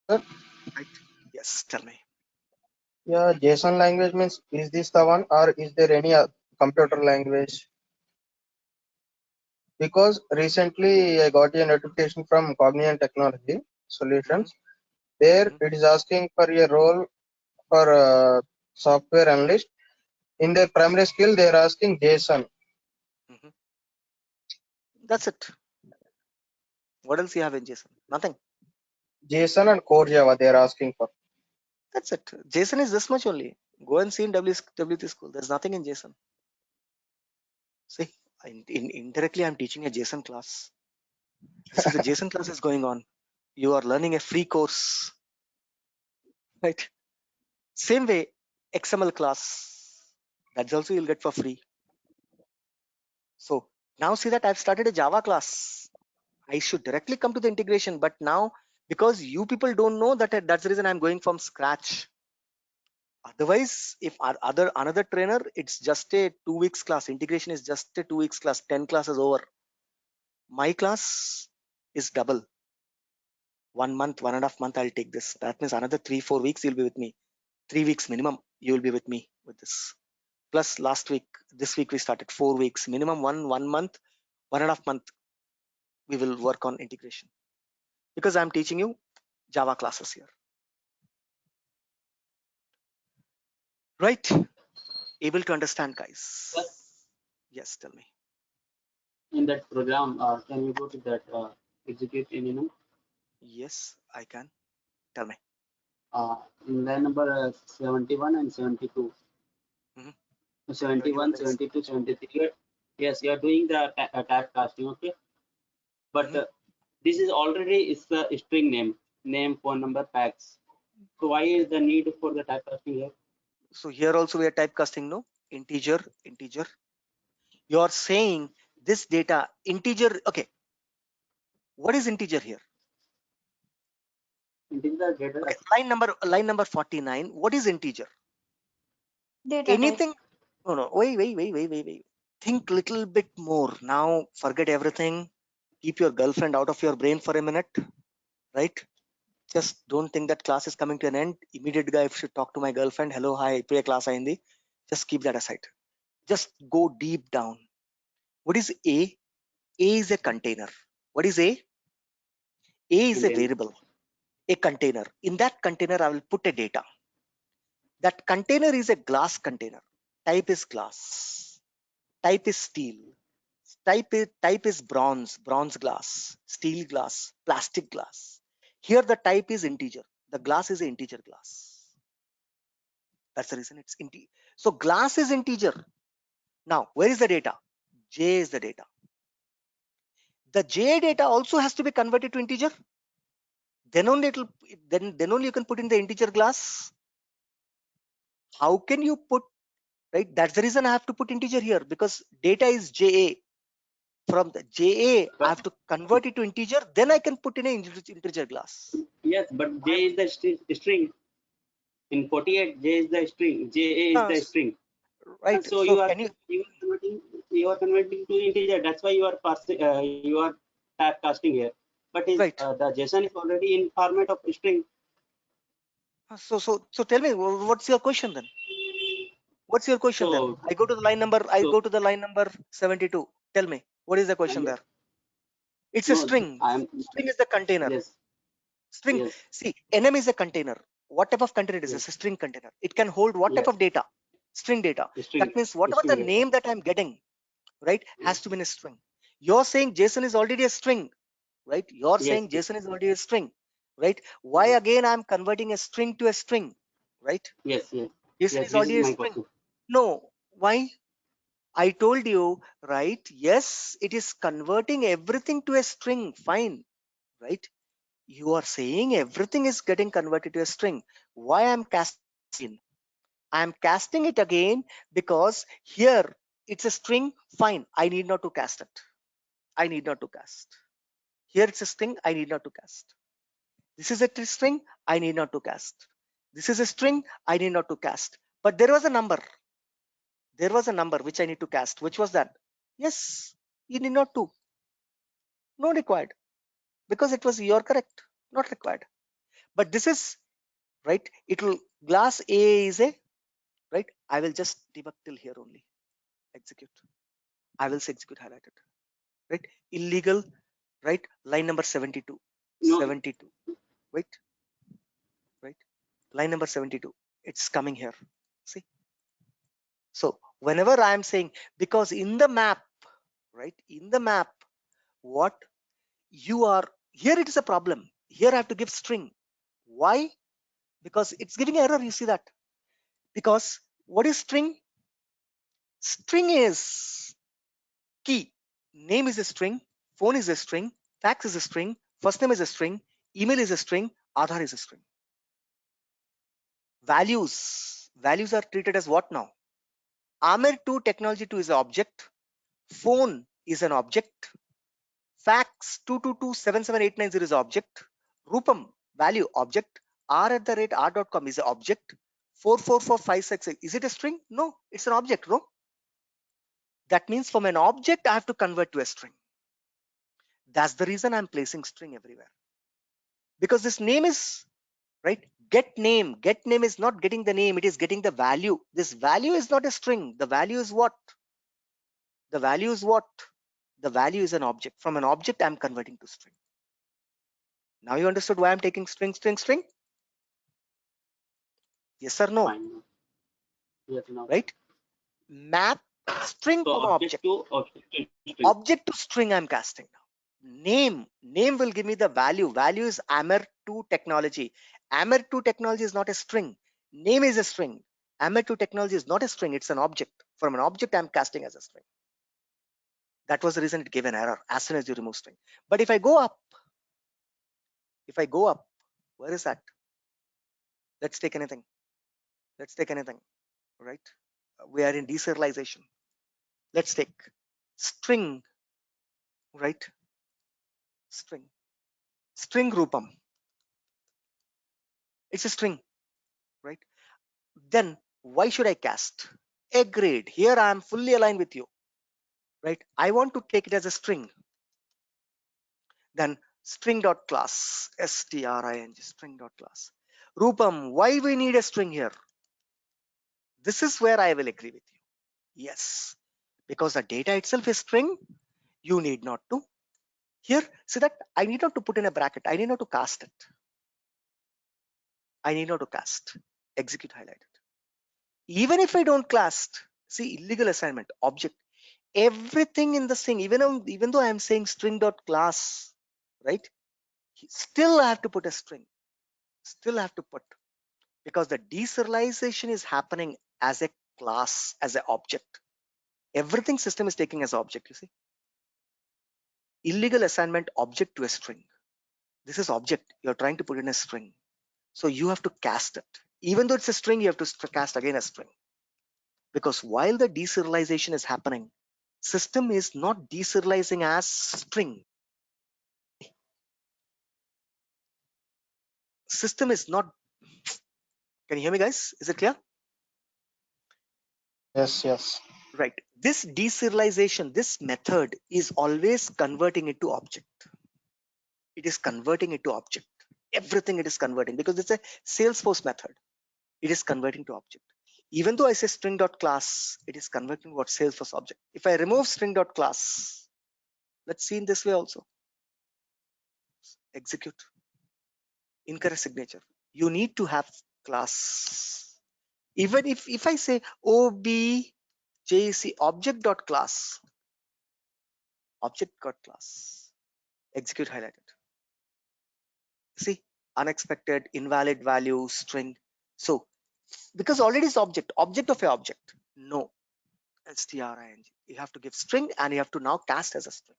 Sir? Right? Yes, tell me. Yeah, JSON language means, is this the one or is there any computer language? Because recently I got a notification from Cognizant Technology Solutions. There it is asking for a role for software analyst. In their primary skill, they are asking JSON. That's it. What else you have in JSON? Nothing. JSON and core Java they are asking for. That's it. JSON is this much only. Go and see in WT school. There's nothing in JSON. See, indirectly I'm teaching a JSON class. This is the JSON class is going on. You are learning a free course. Right? Same way, XML class. That's also you'll get for free. So now see that I've started a Java class. I should directly come to the integration, but now because you people don't know that, that's the reason I'm going from scratch. Otherwise, if another trainer, it's just a 2 weeks class. Integration is just a 2 weeks class. 10 classes over. My class is double. 1 month, 1.5 month, I'll take this. That means another 3-4 weeks you'll be with me. 3 weeks minimum you will be with me with this. Plus last week, this week we started 4 weeks. Minimum 1 month, 1.5 month we will work on integration. Because I'm teaching you Java classes here. Right? Able to understand, guys? Yes, tell me. In that program, can you go to that execute enum? Yes, I can. Tell me. In line number 71 and 72. 71, 72, 73. Yes, you are doing the type casting, okay? But this is already is the string name, phone number, tags. So why is the need for the type casting here? So here also we are typecasting, no? Integer. You are saying this data integer. Okay. What is integer here? Integer data. Okay. Line number 49. What is integer? Data Anything? No. Wait. Think little bit more. Now forget everything. Keep your girlfriend out of your brain for a minute. Right? Just don't think that class is coming to an end. Immediate guy, if should talk to my girlfriend. Hello, hi, pre class ayindi. Just keep that aside. Just go deep down. What is A? A is a container. What is A? A is a variable, a container. In that container, I will put a data. That container is a glass container. Type is glass. Type is steel. Type is bronze glass, steel glass, plastic glass. Here the type is integer. The glass is an integer glass. That's the reason it's integer. So glass is integer. Now, where is the data? J is the data. The J data also has to be converted to integer. Then only then only you can put in the integer glass. How can you put, right? That's the reason I have to put integer here, because data is JA. From the JA, I have to convert it to integer, then I can put in an integer class. Yes, but J is the string. In 48, J is the string. JA is the string. Right. So So you are can converting to integer. That's why you are typecasting here. But is right. the JSON is already in format of string. So tell me, what's your question then? What's your question then? So I go to the line number. I so go to the line number 72. Tell me, what is the question there? It's a no, string. I'm String is the container. yes, String. yes, See, NM is a container. What type of container it is? yes, It's a string container. It can hold what type yes. of data? String data. String, That means whatever the string data. name that I'm getting, right, has Yes, to be in a string. You're saying JSON is already a string, right? You're yes, saying JSON is already a string, right? Why yes, again I'm converting a string to a string, right? yes, yes. JSON Yes, is this is already a my string. question. No, why? I told you, right? Yes, it is converting everything to a string. Fine, right? You are saying everything is getting converted to a string. Why I'm casting it again? I'm casting it again because here it's a string. Fine, I need not to cast it. I need not to cast. Here it's a string. I need not to cast. This is a string. I need not to cast. This is a string. I need not to cast. But there was a number. There was a number which I need to cast. Which was that? Yes, you need not to. No required because it was you're correct. Not required. But this is right. It will glass A is a right. I will just debug till here only. Execute. I will say execute highlighted. Right. Illegal. Right. Line number 72. No, 72. Wait. Right. Line number 72. It's coming here. See. So whenever I am saying because in the map, right? In the map, what you are here, it is a problem. Here I have to give string. Why? Because it's giving error. You see that? Because what is string? String is key. Name is a string, phone is a string, fax is a string, first name is a string, email is a string, Aadhaar is a string. Values are treated as what now? AMER2 technology 2 is an object, phone is an object, fax 2227789 is an object, Rupam value object, r@r.com is an object, 44456 is it a string? No, it's an object, no? That means from an object I have to convert to a string. That's the reason I'm placing string everywhere. Because this name is right. Get name is not getting the name, it is getting the value. This value is not a string. The value is what? The value is what? The value is an object. From an object, I'm converting to string. Now you understood why I'm taking string? Yes or no? fine. Yes, now. Right? Map string So to object. object to string. Object to string I'm casting now. Name will give me the value. Value is AMER2 technology. AMER2 technology is not a string. Name is a string. AMER2 technology is not a string, it's an object. From an object I'm casting as a string. That was the reason it gave an error as soon as you remove string. But if I go up, where is that? Let's take anything. Right? We are in deserialization. Let's take string, right? String Rupam. It's a string, right? Then why should I cast? Agreed. Here I am fully aligned with you, right? I want to take it as a string. Then string.class, string, string.class. Rupam, why we need a string here? This is where I will agree with you. Yes, because the data itself is string, you need not to. Here, see that I need not to put in a bracket. I need not to cast it. I need not to cast. Execute highlighted. Even if I don't cast, see illegal assignment, object, everything in the string, even though I'm saying string.class, right? Still I have to put a string. Still have to put because the deserialization is happening as a class, as an object. Everything system is taking as object, you see. Illegal assignment object to a string. This is object. You're trying to put in a string. So you have to cast it. Even though it's a string, you have to cast again a string. Because while the deserialization is happening, system is not deserializing as string. System is not. Can you hear me, guys? Is it clear? Yes. Right. This deserialization, this method is always converting it to object. It is converting it to object. Everything it is converting because it's a Salesforce method. It is converting to object. Even though I say string.class, it is converting what Salesforce object. If I remove string.class, let's see in this way also. Execute. Incorrect signature. You need to have class. Even if I say objc object.class, object.class, execute highlighted. See, unexpected, invalid value, string. So, because already it's object of a object. No, string. You have to give string and you have to now cast as a string.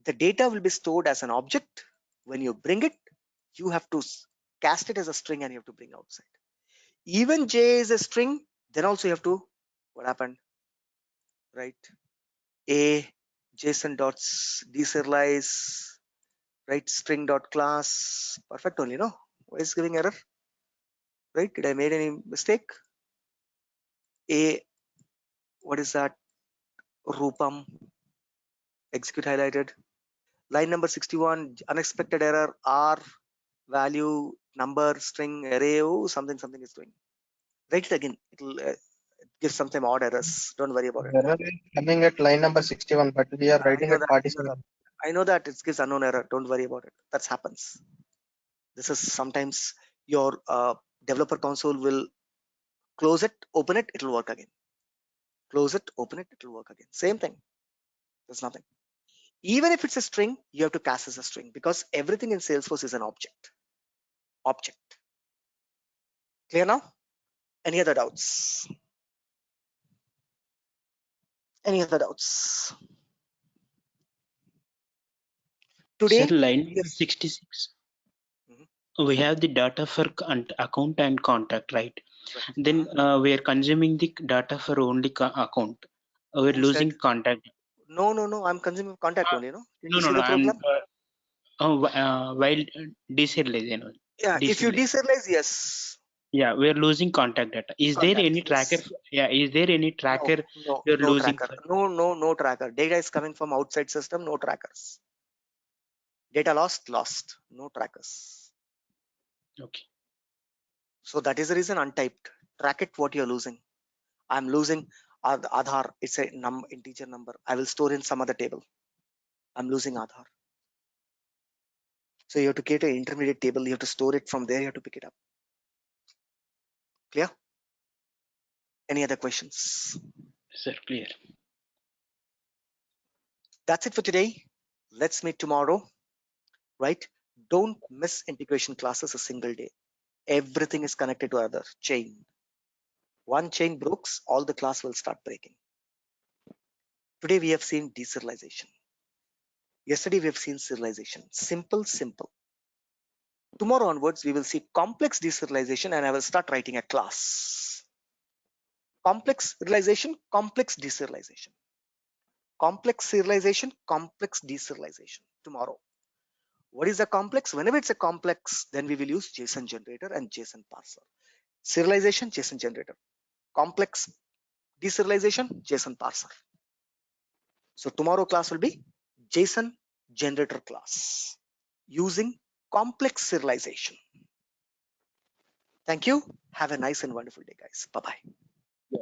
The data will be stored as an object. When you bring it, you have to cast it as a string and you have to bring outside. Even J is a string, then also you have to, what happened, right? A JSON dots deserialize, right? String dot class, perfect only, no? Why is giving error? Right? Did I made any mistake? A, what is that? Rupam, execute highlighted. Line number 61, unexpected error, R, value, number, string, array, oh, something is doing. Write it again. It'll give sometimes odd errors. Don't worry about it. Error is coming at line number 61, but we are writing at 47. I know that it gives unknown error. Don't worry about it. That happens. This is sometimes your developer console will close it, open it, it will work again. Close it, open it, it will work again. Same thing. There's nothing. Even if it's a string, you have to cast as a string because everything in Salesforce is an object. Object. Clear now? Any other doubts? Any other doubts? Today, Sir, line yes. 66. We have the data for account and contact, right? Then we are consuming the data for only account. We're Who losing said? contact. No. I'm consuming contact only. No. Can you see No. the program? While deserialize, Yeah. If you deserialize, yes. Yeah, we're losing contact data. Is there Contact, any tracker? yes. Yeah, is there any tracker you're No losing tracker. for? No tracker. Data is coming from outside system. No trackers. Data lost. No trackers. Okay. So that is the reason untyped. Track it what you're losing. I'm losing Aadhaar. It's a integer number. I will store in some other table. I'm losing Aadhaar. So you have to create an intermediate table. You have to store it from there. You have to pick it up. Clear? Any other questions? Sir, clear. That's it for today. Let's meet tomorrow. Right? Don't miss integration classes a single day. Everything is connected to other chain. One chain breaks, all the class will start breaking. Today we have seen deserialization. Yesterday we have seen serialization. Simple. Tomorrow onwards we will see complex deserialization and I will start writing a class. Complex serialization, complex deserialization. Complex serialization, complex deserialization. Tomorrow. What is a complex? Whenever it's a complex, then we will use JSON generator and JSON parser. Serialization, JSON generator. Complex deserialization, JSON parser. So tomorrow class will be JSON generator class using complex serialization. Thank you. Have a nice and wonderful day, guys. Bye-bye. Yeah,